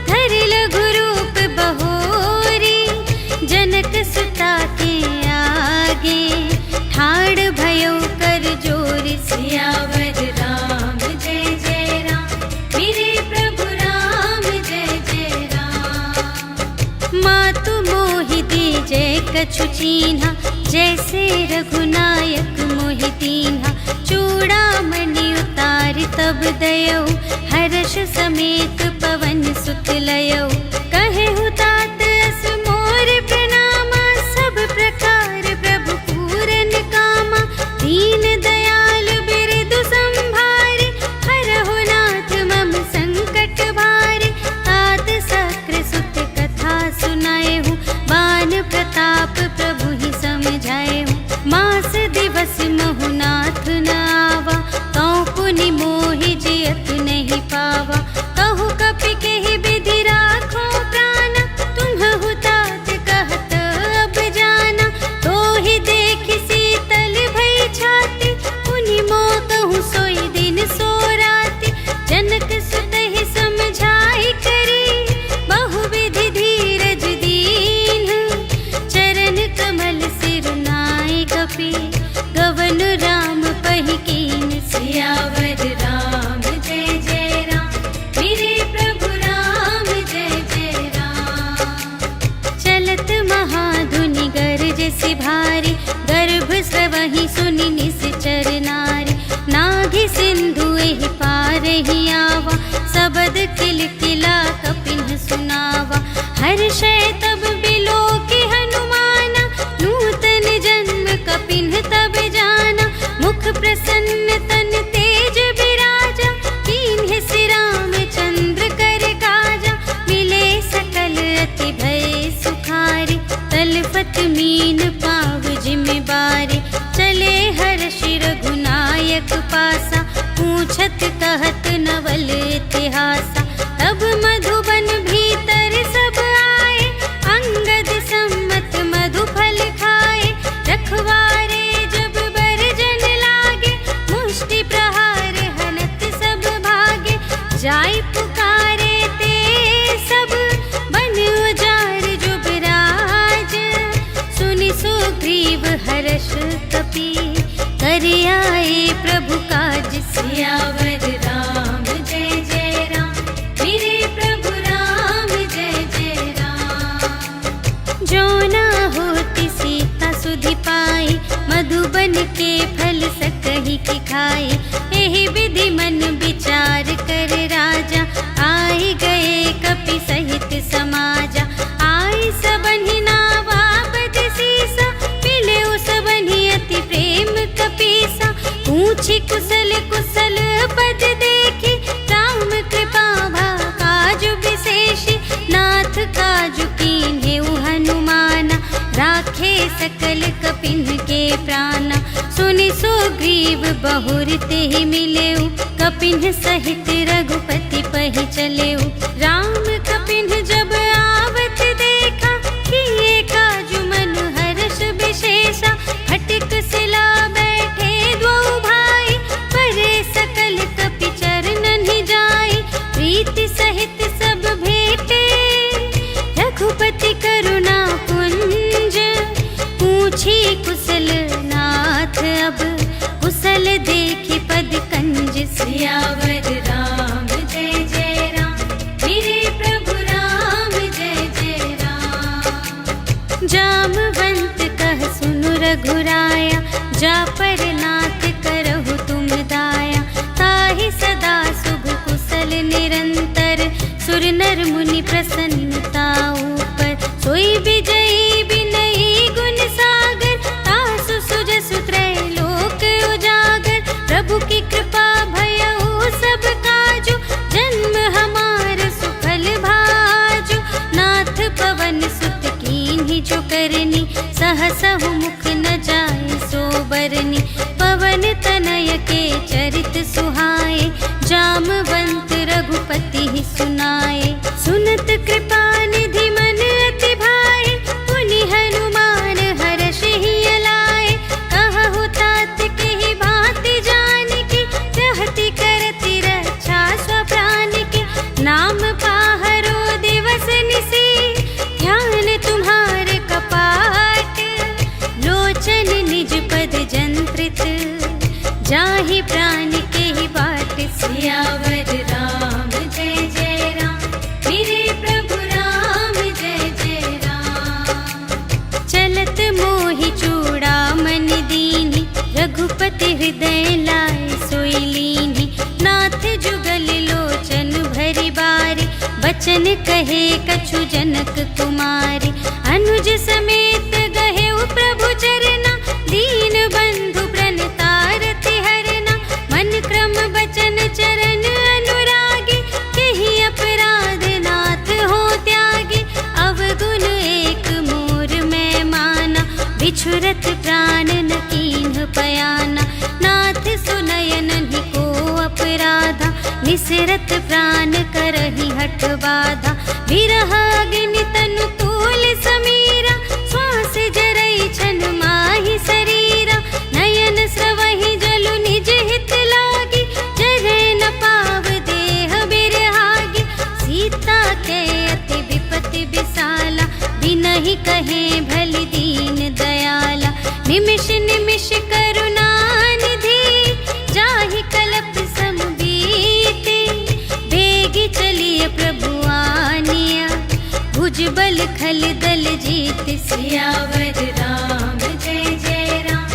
धरि लघु रूप बहोरी। जनक सुता के आगे, ठाड़ भयउ कर जोरि। सियावर राम जय जय राम, मेरे प्रभु राम जय जय राम। मातु मोहि दीजै कछु चीन्हा, जैसे रघुनायक मोहि दीन्हा। चूड़ामणि उतारि तब दयौ, हर्ष समेत पवन सुत लयौ। कहेहु तात अस मोर प्रणामा, सब प्रकार प्रभु पूरन कामा। दीन दयाल बिरदु संभारे, हरहु नाथ मम संकट भारे। तात सक्र सुत कथा सुनाएहु, बान प्रताप प्रभु ही समझाएहु। मास नायक पासा, पूछत कहत नवल इतिहासा। तब मधुबन भीतर सब आए, अंगद सम्मत मधु फल खाए। रखवारे जब बरजन लागे, मुष्टि प्रहार हनत सब भागे। जाय पुकारे ते सब बन उजार जुबराज, सुनि सुग्रीव हर्ष कपि, कर आए प्रभु काज। सियावर राम जय जय राम, मेरे प्रभु राम जय जय राम। जो न होती सीता सुधि पाई, मधुबन के फल सकहि की खाई। एहि विधि मन विचार कर राजा, आए गए कपि सहित समाजा। आई सबनि नावा बद सीसा, मिले सबनि अति प्रेम कपीसा। पूछी कुशल कुशल पद देखी, राम कृपा भा काजु विशेषी। नाथ काजु कीन्हेउ हनुमाना, राखे सकल कपिन के प्राणा। सुनि सुग्रीव बहुर तेहि मिलेउ, कपिन सहित रघुपति पहि चलेउ। राम कपिन जब आवत देखा, किए काजु मन हर्ष विशेषा। फटिक सिला बैठे द्वौ भाई, परे सकल कपि चरणनि जाई। प्रीति सहित सब भेटे, रघुपति करुणा पुंज। पूछी कुशल नाथ अब, कुशल देखि पद कंज। सियावर राम जय जय राम, मेरे प्रभु राम जय जय राम। जामवंत कह सुनु रघुराया, जा पर नाथ करहु तुम दाया। ताहि सदा शुभ कुशल निरंतर, सुर नर मुनि प्रसन्नता ऊपर। सोई विजयी बिनयी गुण सागर, तासु सुजसु त्रैलोक उजागर। प्रभु की कृपा भयउ सब काजु, जन्म हमार सुफल भाजु। नाथ पवन सुत कीन्ही जो करनी, सहसहु मुख न जाय सो बरनी। पवन तनय के चरित सुहाए, जामवंत रघुपति ही सुनाए। सुनत कृपा निधि मन अति भाए, पुनि हनुमान हर्षि अलाए। कहु तात केहि भांति जानकी, रहति करति रक्षा स्वप्राण की। नाम पाहरो दिवस निसी, ध्यान तुम्हारे कपाट। लोचन निज पद जंत्रित, जाहि प्राण के ही बाट। सियावर राम जय जय राम, मेरे प्रभु राम जय जय राम। चलत मोहि चूड़ामणि दीन्हि, रघुपति हृदय लाए सोई लीन्हि। नाथ जुगल लोचन भरि बारी, बचन कहे कछु जनक कुमारी। अनुज समेत गहेउ प्रभु चरना, दीन बंधु प्रणतारति हरना। मन क्रम बचन चरण अनुरागी, केहि अपराध नाथ हो त्यागी। अवगुण एक मोर मैं माना, बिछुरत प्राण न कीन्ह पयाना। नाथ सुनयन ही को अपराधा, निसरत प्राण करहि हठ बाधा। विरह अग्नि तनु तूल समीरा, श्वास जरई छन माहि शरीरा। नयन स्रवहि जलु निज हित लागी, जरै न पाव देह बिरहागी। सीता के अति विपति विसाला, बिनहि कहे भलि दीन दयाला। निमिष निमिष करुणा निधि, जाहि कलप सम बीति। बेगी चलिए प्रभु आनिया, भुज बल खल दल जीत। सियावर राम जय जय राम,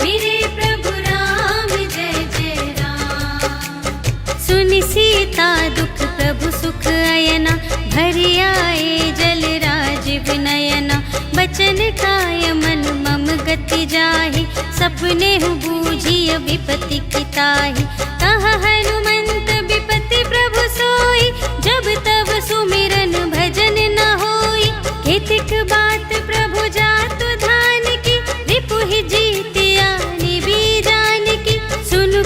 मेरे प्रभु राम जय जय राम। सुनि सीता दुख प्रभु सुख अयना, भरि आए जल राज विनयना। बचन काय मन मम गति जाहि, सपने हु बूझिय विपति किताहि। कह हनुमंत विपति प्रभु सोई, जब तब सुमिरन भजन न होई। केतिक बात प्रभु जातु धान की, रिपुहि जीत आनि भी जान की। सुनु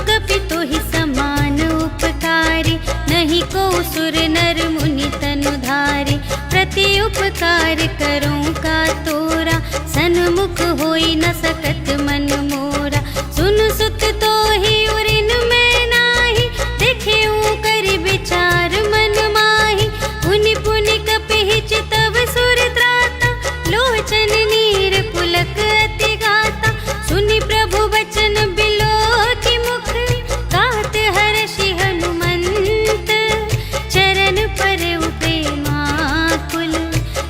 सुर नर मुनि तनु धारे, प्रति उपकार करूं का तोरा, सन्मुख होई न सकत मन मोरा। सुन सुत तो ही उरिन में नाही, देखे कर विचार मन माही। पुनि पुनि कपिहि चितव सुर त्राता, लोचन नीर पुलक अति गाता। सुनि प्रभु वचन बिलो की मुख, गात हर्षि हनुमंत। चरण पर प्रेमाकुल,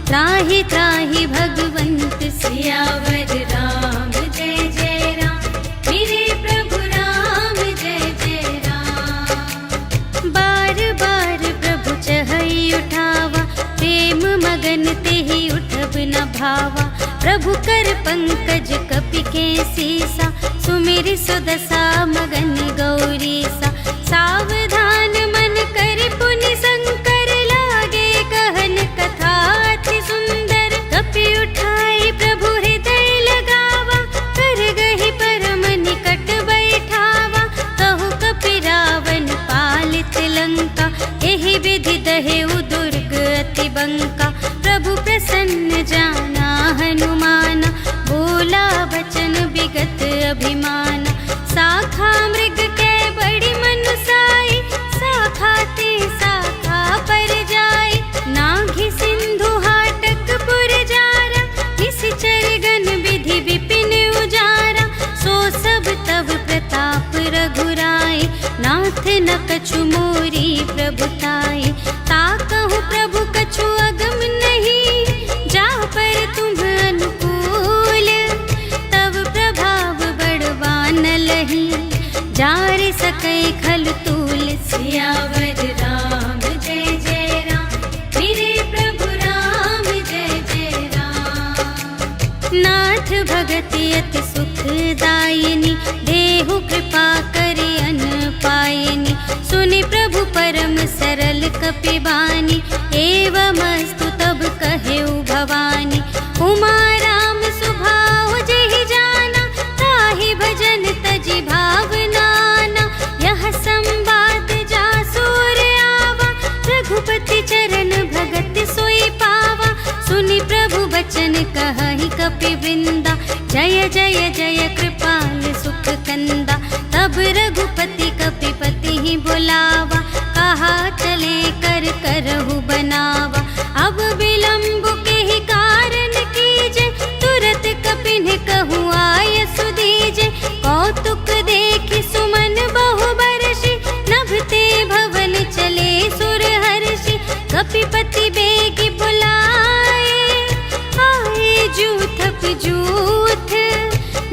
त्राहि त्राहि भगवंत। सियावर राम जय जय राम, मेरे प्रभु राम जय जय राम। बार बार प्रभु चहई उठावा, प्रेम मगन तेहि उठब न भावा। प्रभु कर पंकज कपि के सीसा, सुमिर सुदशा मगन गौरीसा। सावधान मन कर पुनि शंकर, लागे कहन कथा अति सुंदर। कपि उठाई प्रभु हृदय लगावा, कर गहि परम निकट बैठावा। कहु कपि रावण पालित लंका, एहि विधि दहेउ दुर्ग अति बंका। प्रभु प्रसन्न जाना हनुमाना, बोला वचन विगत अभिमाना। शाखा मृग के बड़ी मनुसाई, शाखा ते शाखा पर जाई। नाघि सिंधु हाटक पुर जारा, निश्चर गण विधि विपिन उजारा। सो सब तव प्रताप रघुराई, नाथ न कछु मोरी प्रभुताई। ताकहु प्रभु कछु अगम नहीं, जा पर तुम अनुकूल। तव प्रभाव बड़वान लही, जार सकै खल तूल। सियावर राम जय जय राम, मेरे प्रभु राम जय जय राम। नाथ भगति अति सुखदायिनी, देहु कृपा करि अन पायिनी। सुनि प्रभु परम सरल कपि बानी, एवमस्तु तब कहेउ भवानी। उमा राम सुभाव जेहि जाना, ताहि भजन तजि भावनाना। यह संवाद जासुर आवा, रघुपति चरण भगत सोई पावा। सुनि प्रभु वचन कहहि कपि वृंदा, जय जय जय कृपाल सुख कंदा। तब रघुपति कपिपति ही बुलावा, कहा चले कर करहु बनावा। अब विलंब के ही कारण कीजे, तुरत कपिन कहु आय सुदीजे। कौतुक देखि सुमन बहु बरषि, नभते भवन चले सुर हर्षि। कपिपति बेगी बुलाए, आए जूथप जूथ।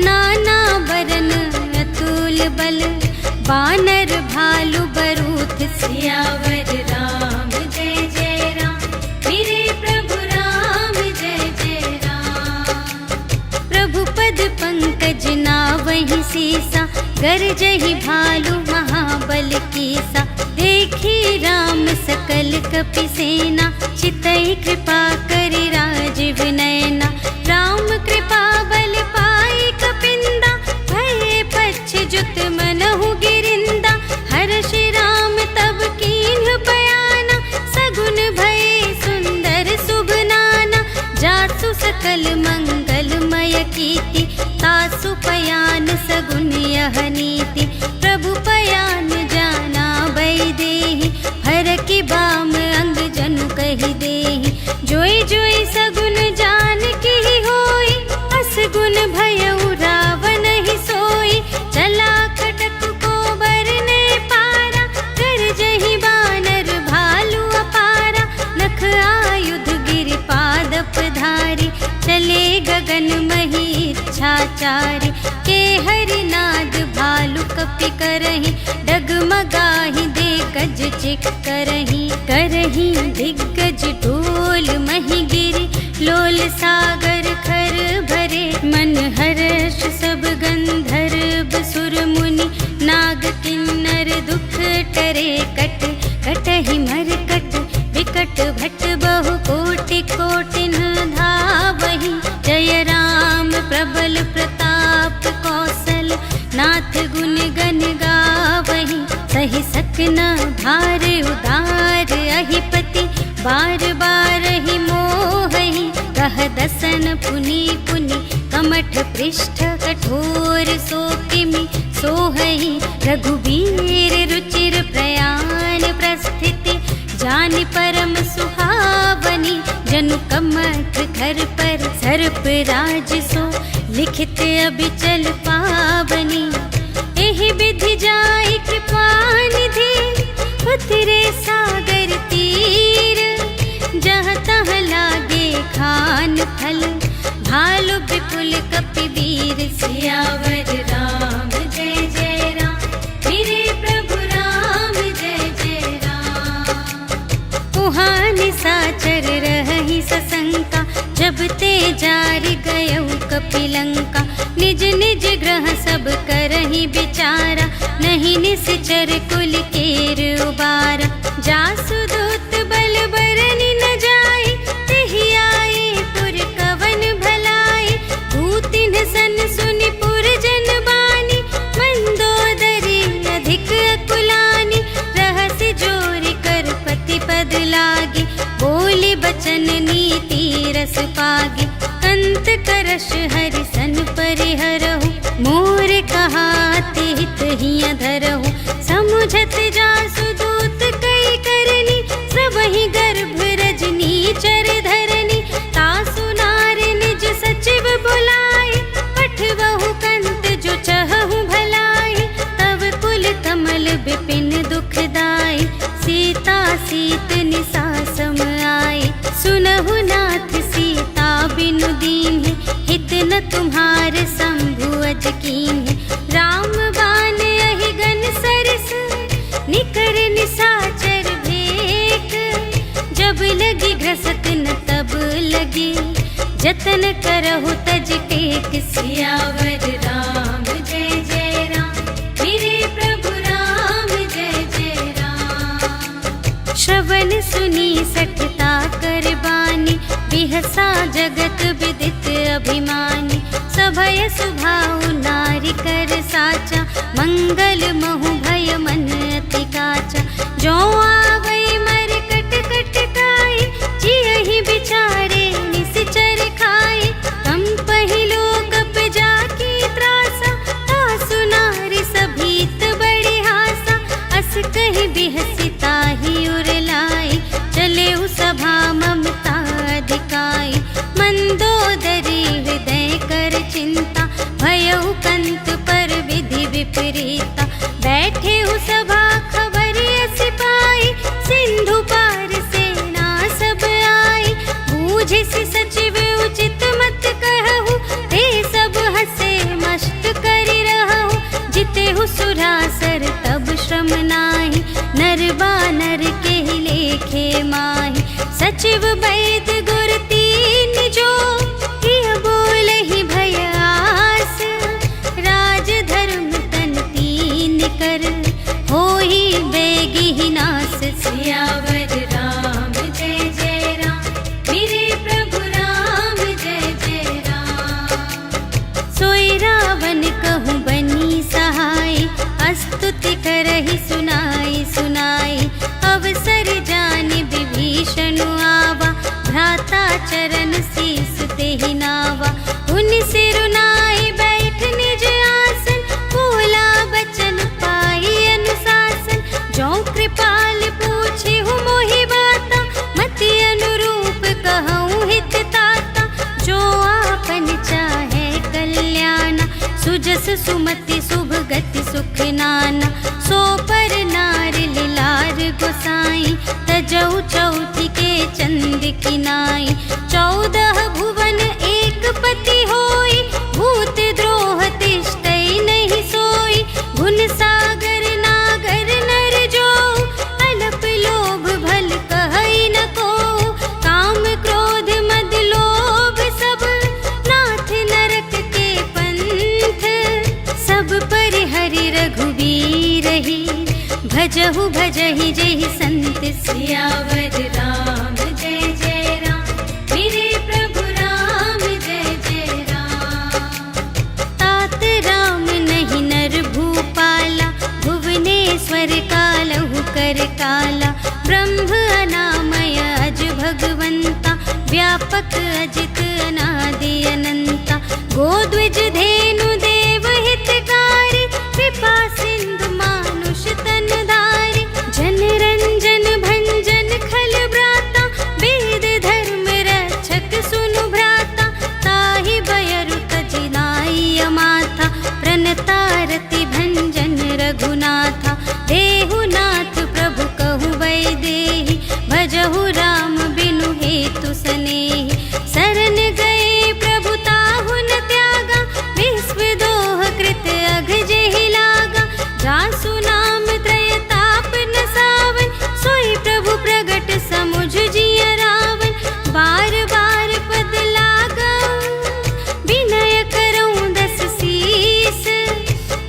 नाना बरन अतुल बल, बानर भालु बरूथ। सियावर राम जय जय राम, मेरे प्रभु राम जय जय राम। प्रभु पद पंकज नावहि सीसा, गरजहि भालु महाबल कीसा। देखी राम सकल कपि सेना, चितई कृपा करि राजीव नयना। राम कृपा बल पाई कपिंदा, भये पच्छ जुत मनहु गिरिंदा। हर्षि राम तब कीन्ह बयाना, सगुन भये सुंदर शुभ नाना। जासु सकल मंगलमय कीर्ति, तासु पयान सगुन यह नीति। प्रभु पयान जाना वैदेही, हर की बाम अंग जनु कहि देहि। जोई जोई सगुन जान की होई, असगुन भयउ रावण ही सोई। चला कटक को बरने पारा, कर जहि बानर भालु अपारा। नख आयुध गिरि पादप धारी, चले गगन मही इच्छाचारी। के हरिनाद भालु कपि करहि, डगमगाहि दे गज चिक करहि। करहि दिग्गज ढोल मही गिरि, लोल सागर खर भरे। मन हर्ष सब गंधर्व सुर मुनि, नाग किन्नर दुख टरे। कट कटहि मरकट विकट भट, बहु कोटि कोटिन धावहि। जय राम प्रबल प्रताप कौशल, नाथ गुण गण गावहि। सही सकना भार उदार अहिपति बार बार ही मोहि कह दसन पुनि पुनि कमठ पृष्ठ कठोर सो किमि सोहहि रघुबीर रुचिर प्रयाण प्रस्थिति जानि परम सुहावनी जनु कमठ घर पर सर्प राज सो लिखित अबिचल पावनी एहि विधि जाय कृपा निधि उतरे सागर तीर जहाँ तहाँ लागे खान फल भालु विपुल कपिवीर सियावर राम जय जय राम मेरे प्रभु राम जय जय राम। उहाँ निसाचर रही सशंका जब ते जारि गयौ कपिलंका निज निज ग्रह सब करहि विचारा नहीं निश्चर कुल केर उबारा जासु दूत बल बरनि न जाय तेहि आए पुर कवन भलाई भूतिन सन सुनि पुर जन बानी मंदोदरी अधिक अकुलानी रहस्य जोरि कर पति पद लागी बोली बचन नीति रस पागी कंत करश हरि सन परिहरहु मोर कहाते हित हिय धरहु समुझत जासु दूत कई करनी सबहि गर्भ रजनी चर धरनी तासु नार निज सचिव बुलाए पठवहु कंत जो चहहु भलाई तब कुल कमल विपिन दुखदाई सीता सीत निसा सम आई सुनहु नाथ सीता बिनु दीन्हि हित न तुम्हार शंभु अज कीन्हि राम बान अहि गन सरस निकर निसाचर भेक जब लगी घसत न तब लगी जतन करहु तज टेक सियावर राम जय जय राम मेरे प्रभु राम जय जय राम। श्रवण सुनी सठता कर बानी बिहसा जगत विदित अभिमानी सभय सुभाउ नारी कर साचा मंगल महु भय मन अति काचा जो आवै मर कट कट काई जियहि विचारे निश्चर खाई हम पहिलो कप जाकी त्रासा तासु नारी सभीत बड़ी हासा अस कहि बिहसिता ही उरलाई चले सभा ममता दिखाई मंदोदरी हृदय कर चिंता भयउ कंत पर विधि विपरीता बैठे सभा खबर सिपाही सिंधु पार सेना सब आई बूझिसि सचिव उचित मत कहु ते सब हसे मस्त करि रहु जितेहु सुरासर तब श्रम नाही नर बानर के लेखे माही सचिव वैद गुर तीन जो प्रिय बोलहि भय आस राज धर्म तन तीन कर होहि बेगी नास सियावर राम जय जय राम मेरे प्रभु राम जय जय राम। सोई रावण कहूँ बनी सहाय स्तुति करहि सुनाई सुनाई अवसर जानि विभीषण आवा भ्राता चरण शीस तेहि नावा उन सिरुनाई बैठ निज आसन बोला बचन पाई अनुशासन जो कृपाल पूछे हूँ मोहि बाता मति अनुरूप कहूँ हित ताता जो आपन चाहे कल्याण सुजस सुमति शुभ गति सुख नाना सो पर नार लिलार गोसाई तजौ चौथी के चंद की नाई 14 भुवन एक पति होई भूत द्रोह तिष्ठै नहीं सोई गुण सागर नागर नर जो अलप लोभ भल कहै न को काम क्रोध मद लोभ सब नाथ नरक के पंथ सब पर हरि रघुवीर ही भजहु भजहि जेहि संत सियावर राम जय जय राम मेरे प्रभु राम जय जय राम। तात राम नहीं नर भूपाला भुवनेश्वर का व्यापक अजित अनादि अनंता, गोद्विज धेनु देव हितकारी, कृपा सिंधु मानुष तन धारी, जन रंजन भंजन खल ब्राता, वेद धर्म रक्षक सुनु भ्राता, ताहि बयरु तजिनाई माथा, प्रणतारति भंजन रघुनाथा, देहुनाथ प्रभु कहु वैदेही, भजहु राम बिनु हेतु सनेही, शरण गए प्रभु ताहु न त्यागा, विश्व दोह कृत अघ जेहि लागा, जासु नाम त्रय ताप न सावन, सोई प्रभु प्रगट समुझ जिय रावण, बार बार पद लागा विनय करऊं दस सीस,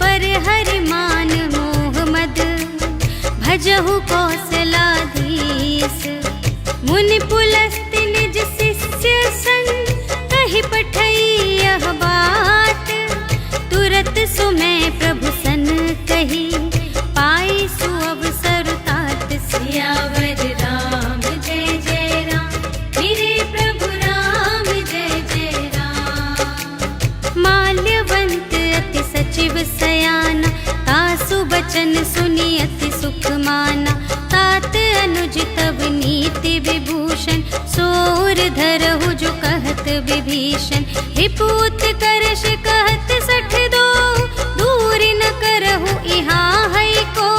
पर हरि मान मोह मद, भजहु कौशलाधीश, मुनि पुलस्त्य निज शिष्य संग, कहि पठई यह बात, तुरत सुमय प्रभु सन कही, पाई सुअवसर तात, सियावर राम जय जय राम, मेरे प्रभु राम जय जय राम। माल्यवंत अति सचिव सयाना, तासु बचन सुनि अति सुख माना, तात अनुज तब नीति विभूषण, सोर धरहु जो कहत विभीषण, रिपुत करश कहत सठ दो, दूर न करहु इहाँ है को,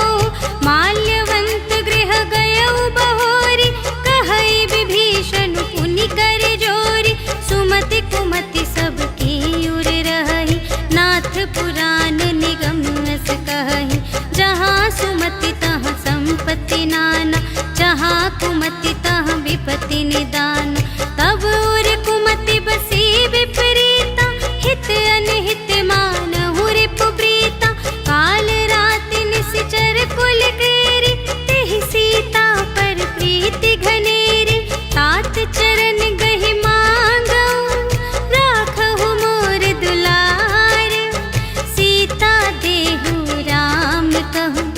माल्यवंत गृह गयउ बहोरी, कहई विभीषण पुनि कर जोरी, सुमति कुमति सब की उर रही, नाथ पुराण निगम अस कहही, जहाँ सुमति तहाँ संपत्ति नाना, जहाँ कुमति तहाँ विपत्ति निदान, तब उर कुमति बसी विपरीता, हित अनहित मानहु रिपु प्रीता, काल राति निश्चर कुल केरी, तेहि सीता पर प्रीति घनेरी, तात चरण गहि मांगऊ, राखहु मोर दुलार, सीता देहु राम कहूँ,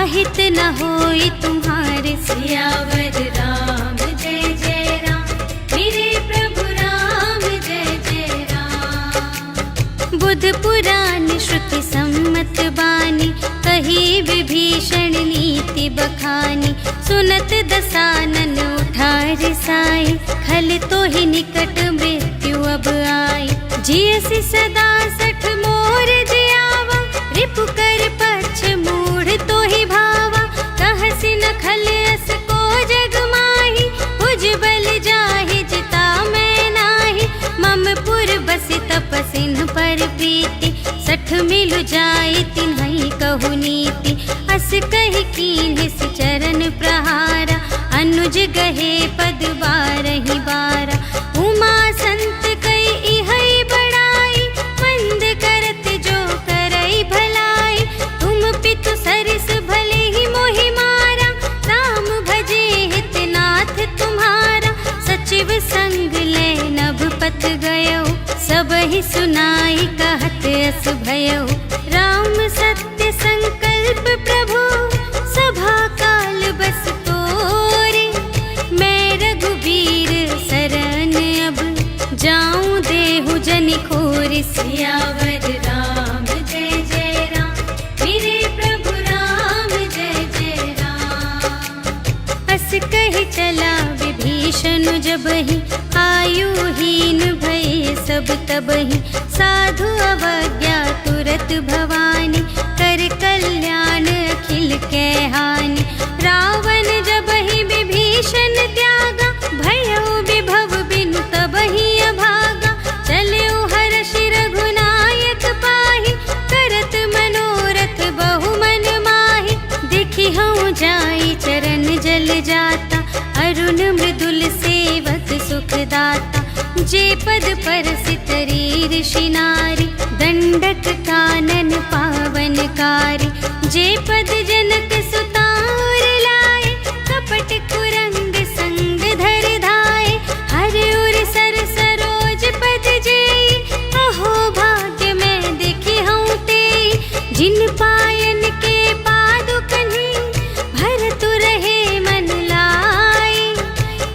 अहित न होई तुम्हारे, सियावर राम जय जय राम, मेरे प्रभु राम जय जय राम। बुध पुराण श्रुति सम्मत बानी, कही विभीषण नीति बखानी, सुनत दसानन उठा रिसाई, खल तो ही निकट मृत्यु अब आई, जियसि सदा सठ मोर जियावा, रिपु कर पक्ष मूढ़ तो ही भावा, कहसि न खल अस को जग माही, भुज बल जाहि जिता मैं नाही, मम पुर बसि तपसिन पर प्रीति, सठ मिलु जाई तिन्हई कहु नीति, अस कहि कीन्हि सि चरण प्रहारा, अनुज गहे पद बारहि बारा, उमा संत कई इहै बड़ाई, मंद करत जो करई भलाई, तुम पितु सरिस भले ही मोहि मारा, राम भजे हित नाथ तुम्हारा, सचिव संग ले नभ पत गयो, सब ही सुनाई कहत अस भयो, राम सत्य संकल्प प्रभु, सभा काल बस तोरे, मैं रघुबीर शरण अब, जाऊं देहु जनि खोरि, सियावर राम जय जय राम, मेरे प्रभु राम जय जय राम। अस कहि चला विभीषण जबहि, आयुहीन भये सब तबहि, साधु अवज्ञा तुरत भवानी, कर कल्याण अखिल कै हानि, रावण जबहि विभीषण त्यागा, भयउ विभव बिनु तबहि अभागा, चलऊ हर्षि रघुनायक पाहि, करत मनोरथ बहु मन माहि, देखि हऊँ जाई चरण जल जाता, अरुण मृदुल सेवक सुखदाता, जे पद परसितरी ऋषि नारी, दंडक कानन पावनकारी, जे पद जनक सुतार लाए, कपट कुरंग संग धर धाए, हर उर सर सरोज पद जेई, अहो भाग्य मैं देखी हूँ तेई, जिन पायन के पादुकन्हि, भरतु रहे मन लाई,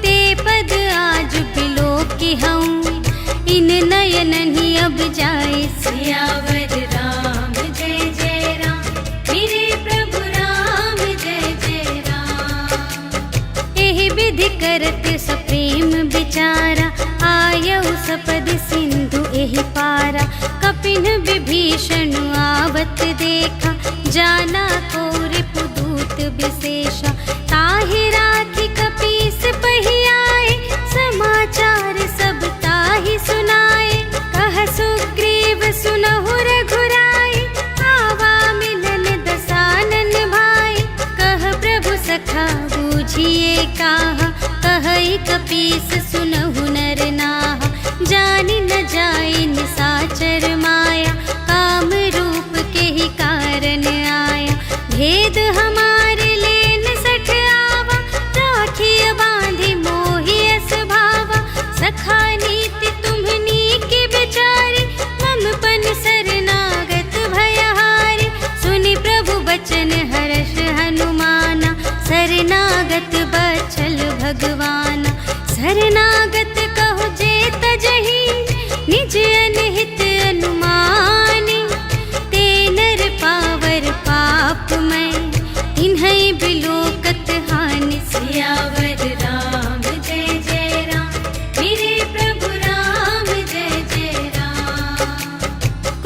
ते पद आज बिलोक सपद सिंधु एहि पारा, कपिन विभीषण आवत देखा, जाना को रिपुदूत विशेषा, ताहि राखी कपीस पहियाए, समाचार सब ताहि सुनाए, कह सुग्रीव सुनहु रघुराई, आवा मिलन दसानन भाई, कह प्रभु सखा बूझिए काहा, कहई कपीस सुनहु नर नाहा, जानि न जाई निसाचर माया, काम रूप के ही कारण आया, भेद हमारे लेन सठ आवा, राखिय बांधि मोहि अस भावा, सखा नीति तुम्हनी के बिचारी, मम पन शरणागत भयहारी, सुनि प्रभु बचन हर्ष हनुमाना, शरणागत बचल भगवाना, शरणागत कहो जे तजहि, निज अनहित अनुमानी, ते नर पावर पाप मैं, तिन्है बिलोकत हानि, सियावर राम जय जय राम, मेरे प्रभु राम जय जय राम,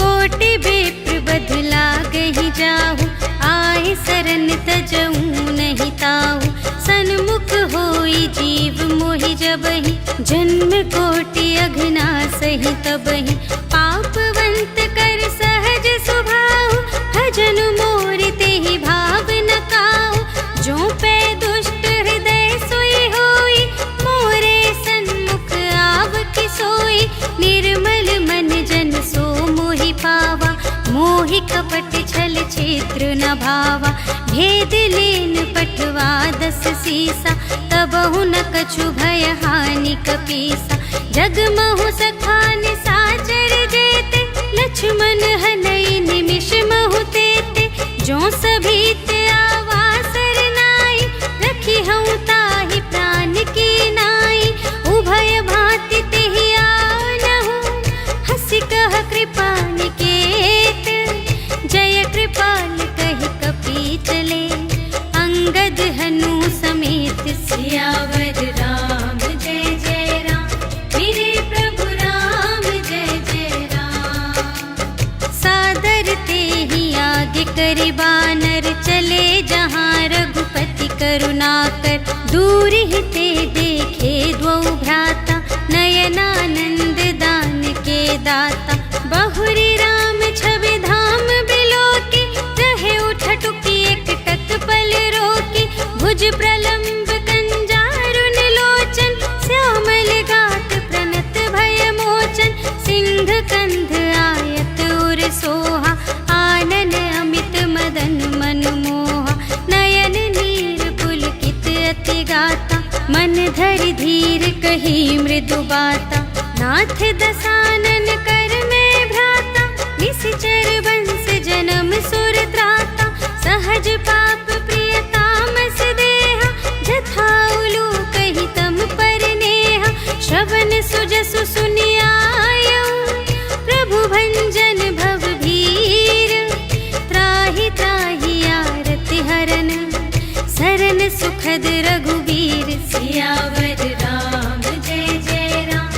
कोटि विप्र बदला गहि जाहु, आए सरन तजऊ नहीं ताहु, सन्मुख होई जीव मोहि जबहि, जन्म कोटि अघना सही तबहि, पापवंत कर सहज सुभाहु, भजन मोर तेहि भाव न काहु, जो पै दुष्ट हृदय सोई होई, मोरे सन्मुख आव कि सोई, निर्मल मन जन सो मोहि पावा, मोहि कपट छल छिद्र न भावा, भेद लेन पठवा दस सीसा, तबहु न कछु भय हानि कपीसा, जगमहु सखा निसाचर जेते, लक्ष्मण हनई निमिष महु तेते, जो सभीत आवा सरनाई, रखी हूँ ताहि प्राण की नाई, उभय भांति तेहि आनहु, हंसी कह कृपा निकेत, जय कृपाल कहि कपी चले, अंगद हनु समेत, सियावर राम जय जय राम, मेरे प्रभु राम जय जय राम, सादर तेहि आगे करि बानर, चले जहाँ रघुपति करुणाकर, दूर ही ते देखे द्वौ भ्राता, नयनानंद दान के दाता, बहुरी राम छवि धाम बिलोकी, रहे उठटुकी एक टक पल रोकी, भुज प्रलंब कंजारुन लोचन, श्यामल गात प्रणत भय मोचन, सिंह कंध आयत उर सोहा, आनन अमित मदन मन मोहा, नयन नीर पुलकित अति गाता, मन धरि धीर कही मृदु बाता, नाथ दसानन कर में भ्राता, निश्चर वंश जन्म सुर त्राता, सहज पाप प्रिय तामस देहा, जथा उलूक ही तम पर नेहा, श्रवण सुजसु सुनियायऊ, प्रभु भंजन भव भीर, त्राहि त्राहि आरति हरन, सरन सुखद रघुबीर, सियावर राम जय जय राम,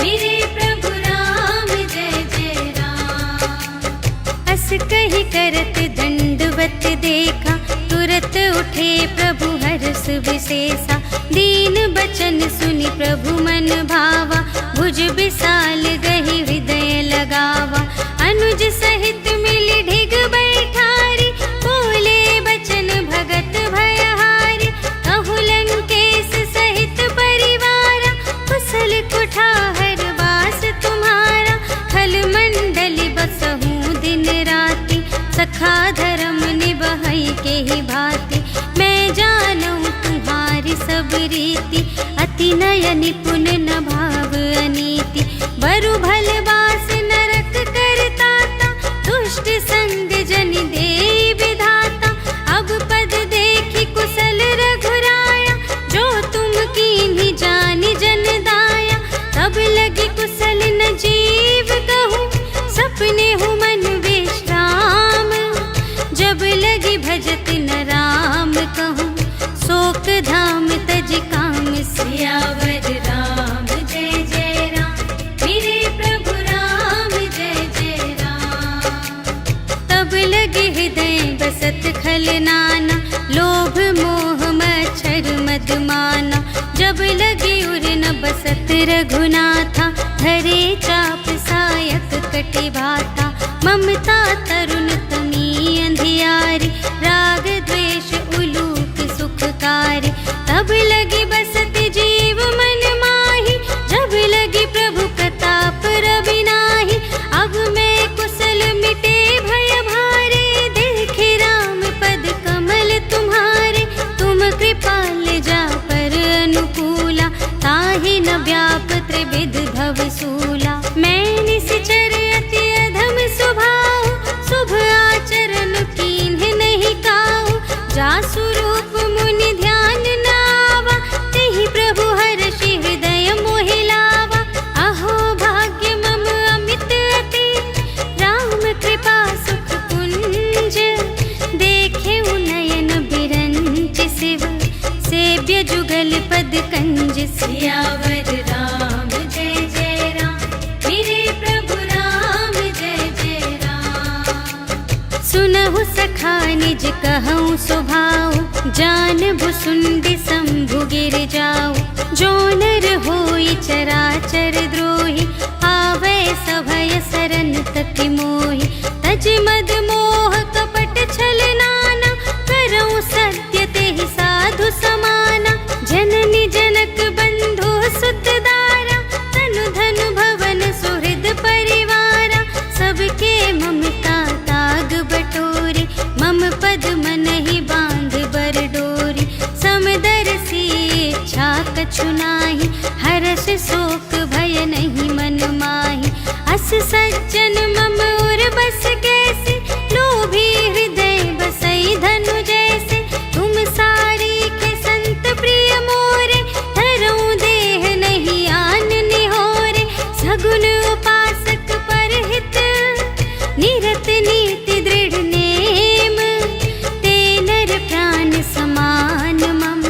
मेरे प्रभु राम जय जय राम, अस कहि करत दंडवत देखा, तुरत उठे प्रभु हर्ष विशेषा, दीन बचन सुनि प्रभु मन भावा, भुज विशाल गहि हृदय लगावा, अनुज सहित मिलि ढिग बैठारी, बोले बचन भगत भयहारी, कहु लंकेश सहित परिवारा, कुशल कुठार वास तुम्हारा, खल मंडल बसहु दिन राति, सखा धर्म निबहई के ही भांति, मैं जानूं तुम्हारी सब रीति, अति नय निपुण न भाव अनीति, बरु भल बास नरक करताता, दुष्ट संग जन देई विधाता, अब पद देखी कुशल रघुराया, जो तुम कीन्ही जानि जन दाया, तब लगी कुशल न जीव कहूँ, सपने हूँ मन विश्राम, जब लगी भजत न राम कहूँ, शोक धाम तज काम, सियावर राम जय जय राम, बसत खल नाना, लोभ मोह मच्छर मदमाना। जब लगे उर न बसत रघुनाथा, धरे चाप सायक कटि भाता। ममता तरुण तमी अंधियारी, राग द्वेष उलूक सुखकारी। तब लगी बसत जीव मन माही, जब लगी प्रभु प्रताप रवि नाही। अब मैं कुशल मिटे भय भारे, देखे राम पद कमल तुम्हारे। तुम कृपाल जा पर अनुकूला, ताहि न व्याप त्रिविध भव सूला। मैं निश्चर अति अधम स्वभाव, शुभ आचरण कीन्ह नहीं काहू। जासु रूप मुनि ध्यान न आवा, तेहि प्रभु हर्षि हृदय मोहि लावा। अहो भाग्य मम अमित अति, राम कृपा सुख कुंज। देखे नयन बिरंच शिव, सेव्य जुगल पद कंज। सियावर राम जय जय राम, मेरे प्रभु राम जय जय राम। सुनहु सखा निज कहूँ स्वभाव, जानबु सुंदि शंभु गिर जाऊ। जो नर होई चराचर द्रोही, आवे सभय सरन तति मोहि। तज मद मोह कपट छल नाना, करऊँ सत्य तेहि साधु समाना। जननी जनक बंधु सुत दारा, तनु धनु भवन सुहृद परिवारा। सबके ममता ताग बटोरी, मम पद मन ही बांध बर डोरी। समदर्शी इच्छा कछु नाही, हर्ष शोक भय नहीं मन माही। अस सज्जन मम उर बस कैसे, लोभी हृदय बसई धनु जैसे। तुम सारी के संत प्रिय मोरे, धरूं देह नहीं आन निहोरे। सगुन उपासक परहित, निरत नीति दृढ़ नेम। ते नर प्राण समान मम,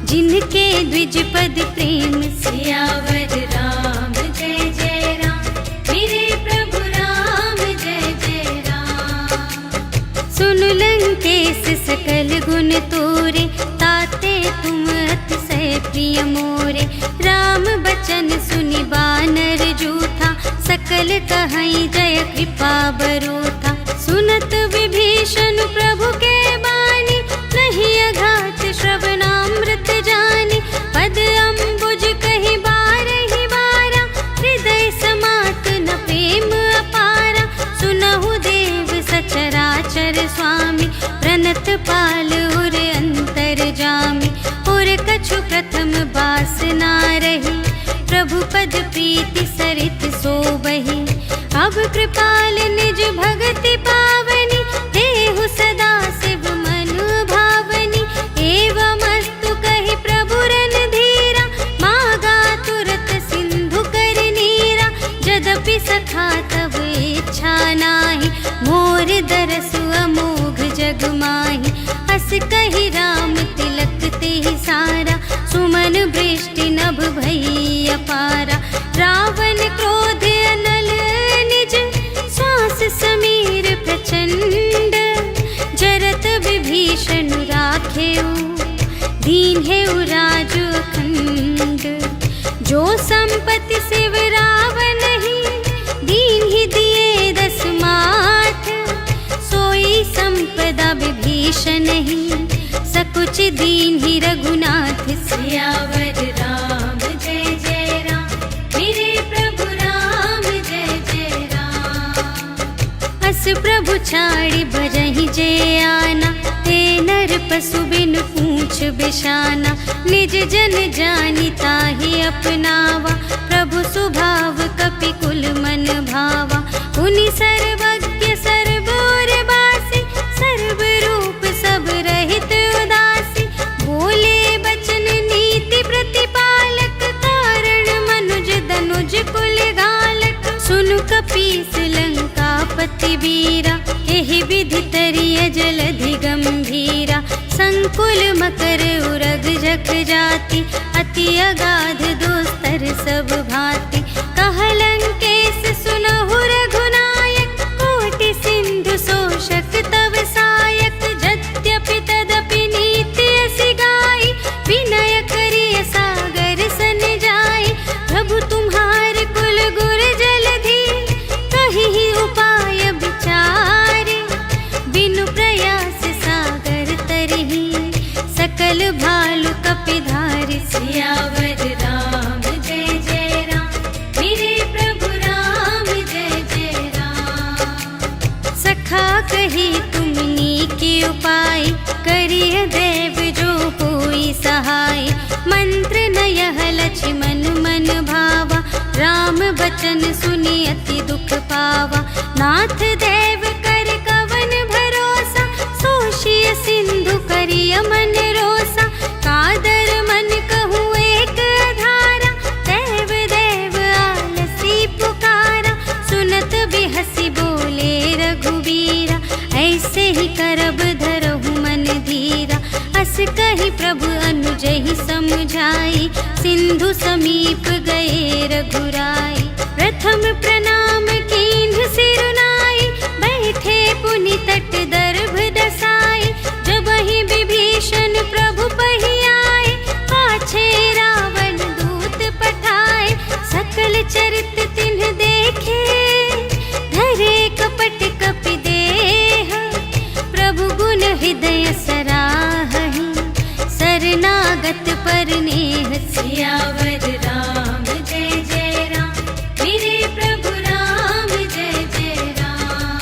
जिनके द्विज पद प्रेम। सियावर राम जय जय राम, मेरे प्रभु राम जय जय राम। सुन लंकेश सकल गुण तोरे, ताते तुम अतिशय प्रिय मोरे। राम बचन सुनि बानर जूठा, सकल कहई जय कृपा बरोथा। सुनत विभीषण प्रभु के बानी, नहीं अघात श्रवणामृत जानी। पद अम्बुज कहि बारहि बारा, हृदय समात न प्रेम अपारा। सुनहु देव सचराचर स्वामी, प्रणत पाल उर अंतर जामी। उर कछु प्रथम बासना रही, प्रभु पद प्रीति सरित सोबहि। अब कृपाल निज भगति पावनी, देहु सदा शिव मनु भावनी। एवमस्तु कहि प्रभु रणधीरा, मागा तुरत सिंधु कर नीरा। यद्यपि सखा तब इच्छा नाही, मोर दरसु अमोघ जग माही। अस कहि राम तिलक तेहि सारा, सुमन वृष्टि नभ भई अपारा। रावण क्रोध अनल निज, श्वास समीर प्रचंड। जरत विभीषण राखेउ, दीन्हेउ राजु अखंड। जो संपत्ति शिव रावण ही, दीन्हि दिए दस माथ। सोई संपदा विभीषण ही, सकुच दीन्हि रघुनाथ। सियावर राम जय जय राम, मेरे प्रभु राम जय जय राम। अस प्रभु छाड़ि भजहि जे आना, ते नर पशु बिन पूछ बिशाना। निज जन जानि ताहि अपनावा, प्रभु सुभाव कपि कुल मन भावा। उनि सर्वज्ञ सर्व उर बासी, सर्व रूप सब रहित उदासी। बोले बचन नीति प्रतिपालक, कारण मनुज धनुज कुल घालक। सुनु कपीस लंकापति वीरा, केहि विधि तरिय जलधि गंभीरा। संकुल मकर उरग जख जाति, अति अगाध दोस्तर सब भांति। कह लंकेश सुनहु रघुनायक, कोटि सिंधु शोषक तव सायक। भालु कपिधारी। सियावर राम जय जय राम, मेरे प्रभु राम जय जय राम। सखा कही तुमनी के उपाय, करिय देव जो होई सहाय। मंत्र न यह लक्ष्मण मन भावा, राम बचन सुनि अति दुख पावा। नाथ देव कर कवन भरोसा, सोषिय सिंधु करिय मन रोसा। कादर मन कहूँ एक आधारा, देव देव आलसी पुकारा। सुनत बिहसी बोले रघुबीरा, ऐसे ही करब धरहु मन धीरा। अस कही प्रभु अनुजहि समझाई, सिंधु समीप गए रघुराई। प्रथम प्रणाम कीन्ह सिरुनाई, बैठे पुनि तट दर्भ दसाई। जबहि विभीषण प्रभु पहि आए, पाछे रावण दूत पठाए। सकल चरित तिन्ह देखे, धरे कपट कपि देह। प्रभु गुण हृदय सराहहि, शरणागत पर नेह। सियावर राम जय जय राम, मेरे प्रभु राम जय जय राम।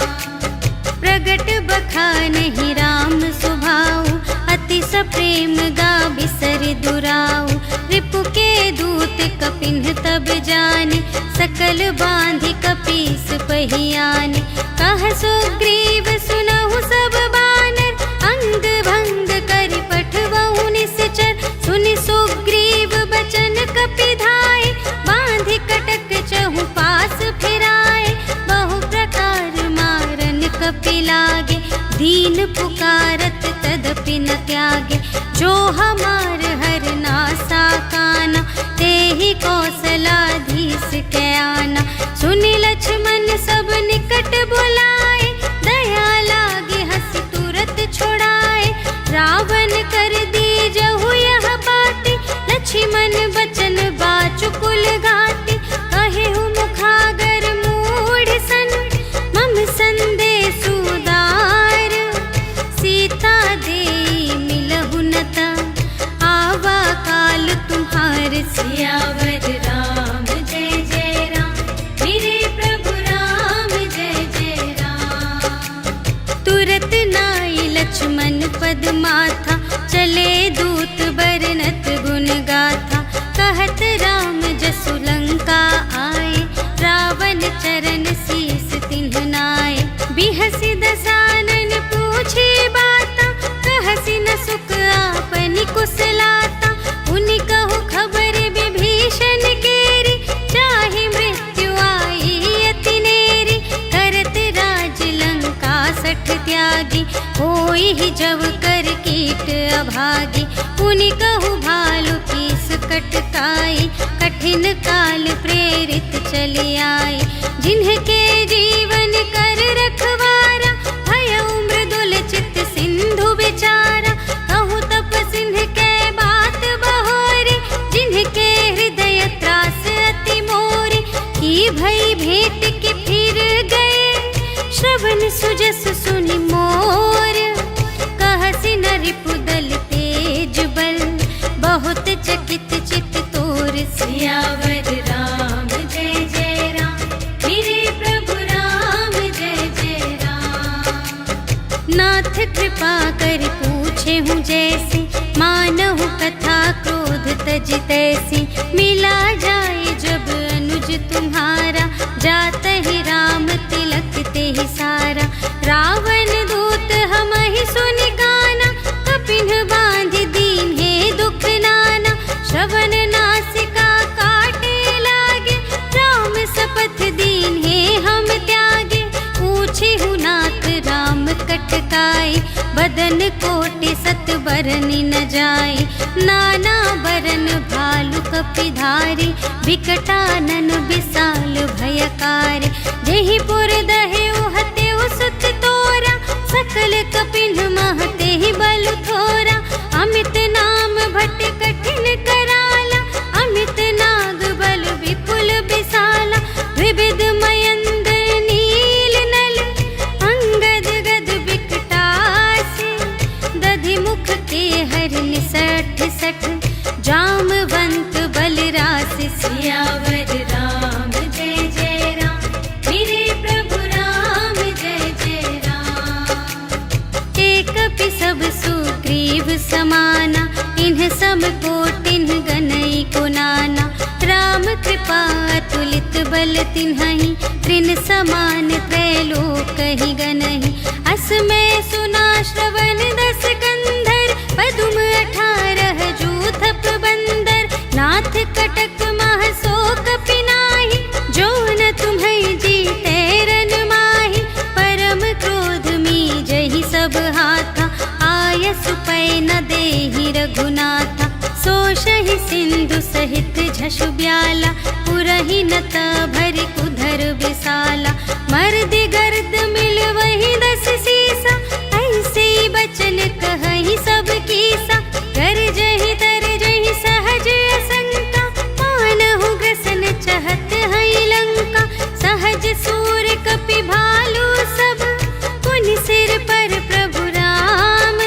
प्रगट बखानहि राम सुभाऊ, अति सप्रेम गा बिसर दुराऊ। रिपु के दूत कपिन्ह तब जाने, सकल बांधि कपीस पहियाने। कह सुग्रीव सुनहु सब बानर, अंग भंग करि पठबहु निश्चर। सुनि सुग्रीव बचन कपिधाय, बांधि कटक चहु पास फिराए। बहु प्रकार मारन कपि लागे, दीन पुकारत तदपि न त्यागे। जो हमार हर नासा काना, तेहि कौशलाधीश के आना। सुनि लक्ष्मण सब निकट बुलाए, दया लागे हंसी तुरत छोड़ाए। रावण कर दीजहु यह बाती, लक्ष्मण बचन बाचुकुल घाटी। कहेहु मुखागर मूढ़ सन, मम संदेश उदार। सीता देई मिलहु न ता, आवा काल तुम्हार। सियावर राम जय जय राम, मेरे प्रभु राम जय जय राम। तुरत नाई लक्ष्मण पद माथा, चले दूत बरनत गुण गाथा। कहत राम जसु लंका आए, रावण चरण शीस तिन्ह नाए। बिहसि दसानन पूछे बाता, कहसि न सुख आपनि कुशलाता। उनि कहु खबर विभीषण केरी, चाहे मृत्यु आई अति नेरी। करत राज लंका सठ त्यागी, होई ही जब कर कीट अभागी। उनि कहु भालु कीस कटकाई, कठिन काल प्रेरित चली आई। जिन्हके जीवन कर रखवारा, भयउ मृदुल चित्त सिंधु विचारा। कहु तप सिंह के बात बहोरी, जिन्हके हृदय त्रास अति मोरी। की भई भेंट के फिर गए, श्रवण सुजस सुनि मोर। कहसि न रिपुदल तेज बल, बहुत चकित चित तोर। सियावर राम जय जय राम, मेरे प्रभु राम जय जय राम। नाथ कृपा कर पूछे हूँ जैसे, मानहु कथा क्रोध तज तैसी। मिला जाए जब अनुज तुम्हारा, जात ही राम तिलक ते ही सारा। रावण दूत हमहि सुनि गाना, कपिन्ह बांधि दीन्हे दुख नाना। श्रवण नासिका काटे लागे, राम शपथ दीन्हे हम त्यागे। पूछे हूँ नाथ राम कटकाई, बदन कोटि सत बरनि न जाई। नाना बरन भालु कपिधारी, विकटानन विशाल भयकारी। जेहि पुर दहेउ हतेउ सुत तोरा, सकल कपिन्ह महते ही बल थोरा। अमित नाम भट कठिन कराला, अमित नाग बल विपुल विशाला। विविध मयंद नील नल, अंगद गद विकटासी। दधि मुख के हरन 60 जामवंत बलरास सियावर राम जय जय राम, मेरे प्रभु राम जय जय राम। एक कपि सब सुग्रीव समाना, इन्ह सम कोटिन्ह गनई को नाना। राम कृपा अतुलित बल तिन्हहि, त्रिन समान त्रैलोकहि गनहि। अस मैं सुना श्रवण 10 कंधर, पदुम 18 जूथप बंदर। नाथ कटक मह शोक पिनाहि, जो न तुम्हें जीते रन माहि। परम क्रोध मी जहि सब हाथा, आयसु पै न देहि रघुनाथा। सोषहि सिंधु सहित झषु ब्याला, पुरहि नत भरि कुधर विसाला। मर्द गर्द मिल वही 10 सीसा, ऐसे बचन कहहि सब कीसा। गरजहि तरजहि सहज असंका, मानहु ग्रसन चहत हई लंका। सहज सूर कपि भालू सब, पुनि सिर पर प्रभु राम।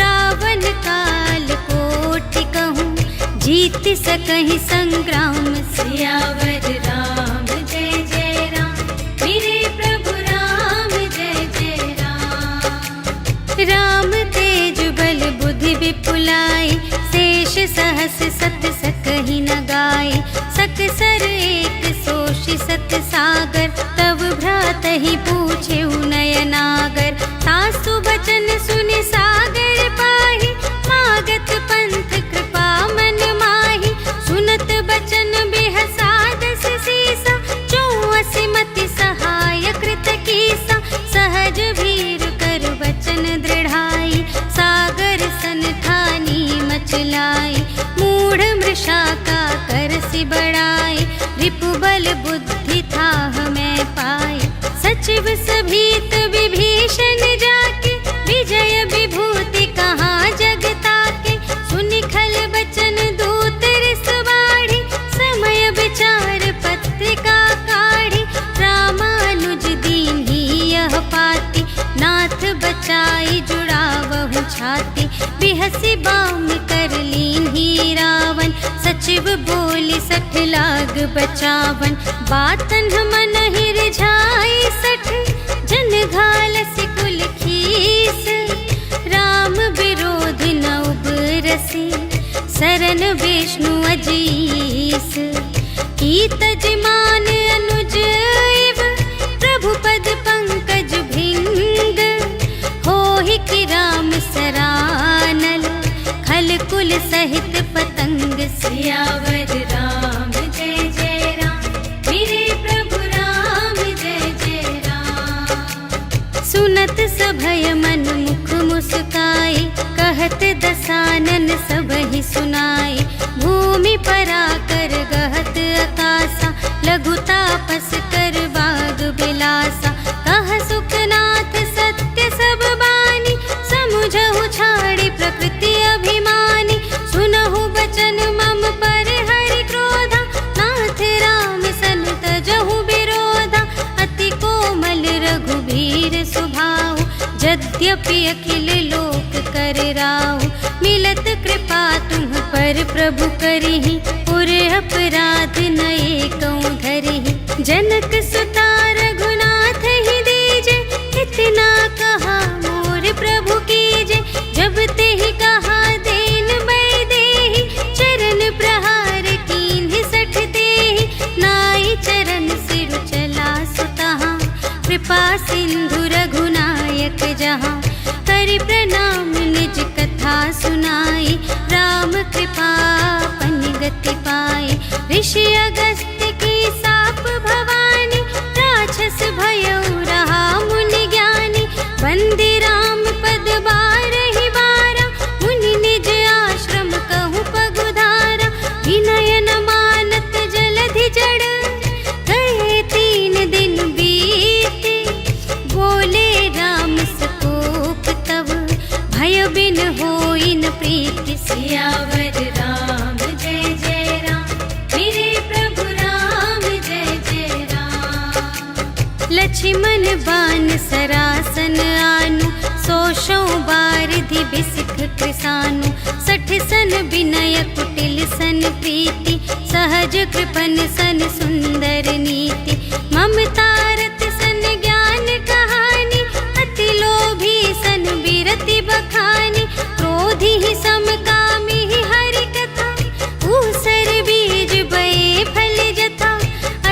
रावण काल कोटि कहूँ, जीत सकहि संग्राम। सियावर राम जय जय राम, मेरे प्रभु राम जय जय राम। राम तेज बल बुद्धि विपुलाई, शेष सहस सत सकहि न गाई। सकसर एक सोषि सत सागर, तब भ्रातहि पूछे नयनागर। तासु बचन सुनि सागर पाहि, मागत पंथ कृपा मन माहि। सुनत बचन बिहसा 10 सीसा, 84 मति सहाय कृत कीसा। सहज भीर कर बचन दृढ़ाई, सागर सन ठानी मचलाई। मूढ़ मृषा का करसि बढ़ाई, रिपु बल बुद्धि थाह मैं पाई। सचिव सभीत विभीषण जाके, विजय विभूति कहाँ जग ताके। सुनि खल बचन दूत रिस बाढ़ी, समय विचार पत्रिका काढ़ी। रामानुज दीन्ही यह पाती, नाथ बचाई जुड़ावहु छाती। बिहसि बाम कर लीन्ही रावण, सचिव बोली 60 लाग बचावन। बातन मन ही रिझाई 60, जन घालसि कुल खीस। राम विरोधी न उबरसि, सरन विष्णु अजीस। कीत जिमान अनुज इव, प्रभु पद पंकज भृंग। होहि कि राम सरानल, खल कुल सहित पतंग। सियावर राम जय जय राम, मेरे प्रभु राम जय जय राम। सुनत सभय मन मुख मुस्काई, कहत दसानन सबहि सुनाई। भूमि पराकर गहत आकासा, लघु तापस कर बाग बिलासा। कह सुखनाथ सत्य सब बानी, समुझहु छाड़ी प्रकृति अभिमानी। सुनहु बचन मम पर हरि क्रोधा, नाथ राम सन तजहु विरोधा। अति कोमल रघुबीर सुभाऊ, यद्यपि अखिल लोक कर राऊ। मिलत कृपा तुम पर प्रभु करिहि, पुर अपराध न एकौ धरिहि। जनक सुता रघुनाथ ही दीजे, इतना कहा मोर प्रभु कीजे। जब तेहि कहा देन बै देहि, चरण प्रहार कीन्हि 60 देहि। नाई चरण सिरु चला सुतहाँ, कृपा सिंधु रघुनायक जहाँ। करि प्रणाम निज कथा सुनाई, राम कृपा पनि गति पाई। ऋषि अगस्त्य की साप भवानी, राक्षस भयउ रहा मुनि ज्ञानी। बंदी राम पद बारहि बारा, मुनि निज आश्रम कहु पगुधारा। विनय न मानत जलधि जड़, गए 3 दिन बीते। बोले राम सकोप तब, भय बिन होई न प्रीति। सियावर राम जय जय राम, मेरे प्रभु राम जय जय राम। लक्ष्मण बान सरासन आनु, सोशौ बारिधि बिसिख कृसानु 60 सन विनय कुटिल सन प्रीति सहज कृपन सन सुंदर नीति ममतारत सन ज्ञान कहानी अति लोभी सन बिरति बखानी क्रोधी ही समकामी ही हरि कथा ऊसर बीज बये फल जथा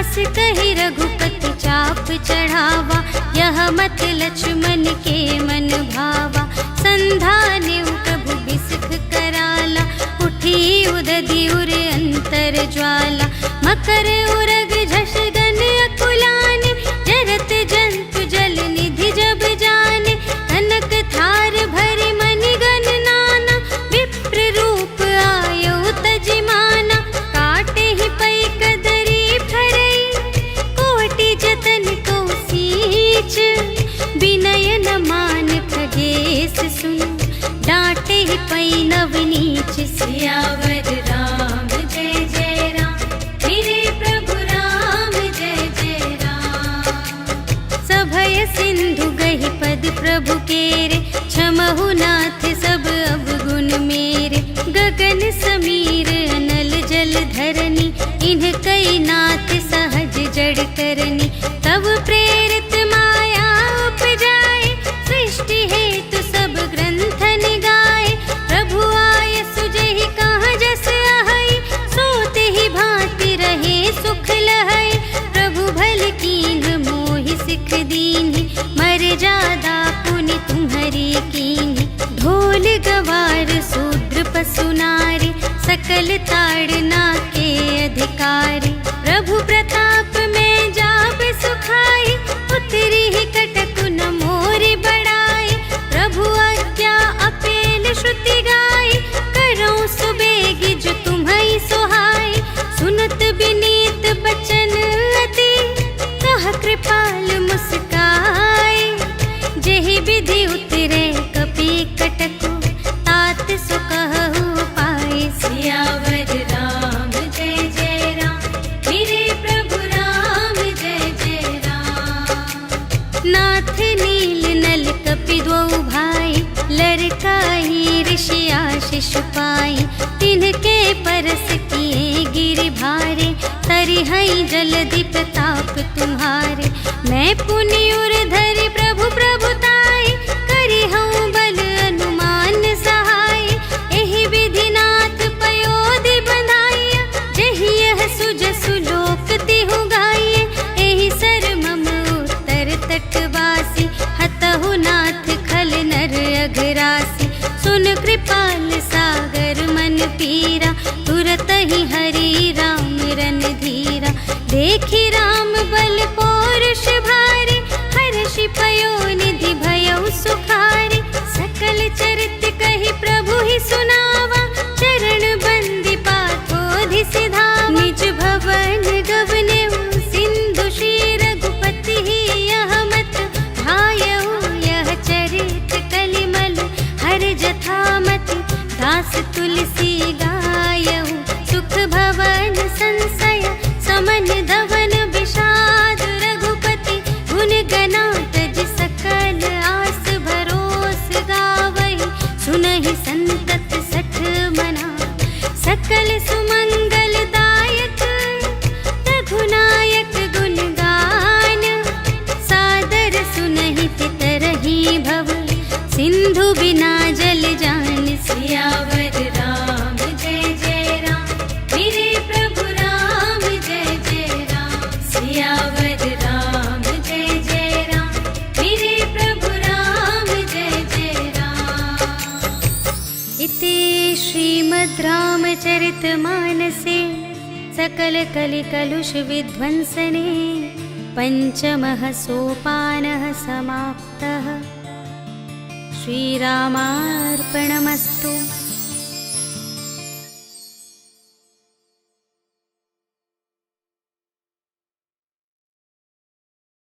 अस कहि रघुपति चाप चढ़ावा यह मत लक्ष्मण के मन भावा संधाने प्रभु बिसिख कराला उठी उदधि उर अंतर ज्वाला मकर उरग झष गन अकुलाने जरत जंतु जल निधि जब जाने कनक थार भरि मनि गण नाना विप्र रूप आयो तजिमाना काटे ही पै कदरी फरई कोटि जतन को सींच विनय न मान खगेश सुन डांटे ही पै नवनीच सियावर राम जय जय राम मेरे प्रभु राम जय जय राम सभय सिंधु गहि पद प्रभु केरे क्षमहु नाथ सब अवगुण मेरे गगन समीर अनल जल धरनी इन्ह कई नाथ सहज जड़ करनी तब प्रेरित माया उपजाए सृष्टि हेतु सब ग्रंथ निगाए प्रभु आय सुजहि कहाँ जस आहई सोते ही भांति रहे सुख लहई प्रभु भल कीन्ह मोहि सिख दीन्हि मर्यादा पुनि तुम्हरी कीन्हि ढोल गवार शूद्र पशु नारी सकल ताड़ना के अधिकारी प्रभु प्रताप में जाब सुखाई उतरी ही कटकु न मोरि बड़ाई प्रभु आज्ञा अपेल श्रुति गाई करो सुबेगी जो तुम्हई सोहाई सुनत विनीत बचन अति कह कृपाल मुस्काई जेहि विधि उतरे कपि कटकु तात सो कहु पाई सियावर राम जय जय राम मेरे प्रभु राम जय जय राम नाथ नील नल कपि द्वौ भाई लरकाई ऋषि आशीष पाई तिनके परस किए गिरि भारे तरिहई जलधि प्रताप तुम्हारे मैं पुनि उर धरि प्रभु प्रभुताई करिहऊँ बल अनुमान सहाय एहि विधि नाथ पयोधि बंधाइया जहि यह सुजसु लोक तिहु गाइए एहि सर मम उत्तर तटवासी हतहु नाथ खल नर अघरासी सुन कृपाल सागर मन पीरा तुरत ही हरि राम रन धीरा देखी राम बल पौरुष भारी हर्षि पयोनिधि भयउ सुखारी सकल चरित कहि प्रभु ही सुनावा चरण बंदी पाथोधि सिधावा निज भवन गवनेउ सिंधु श्री रघुपति ही यह मत भायउ यह चरित कलिमल हर जथामति दास तुलसी गायउ सुख भवन संशय समन धवन विषाद रघुपति गुण गनातज सकल आस भरोस गावहि सुनहि संतत सठ मना सकल सुमंगल दायक रघुनायक गुण गान सादर सुनहि तितरहि भव सिंधु बिना जल जान सियावर राम जय जय राम मेरे प्रभु राम जय जय राम सियावर राम जय जय राम मेरे प्रभु राम जय जय राम इति श्रीमद् रामचरितमानसे सकल कलि कलुष विध्वंसने पंचमः सोपानः समाप्तः। श्रीरामार्पणमस्तु।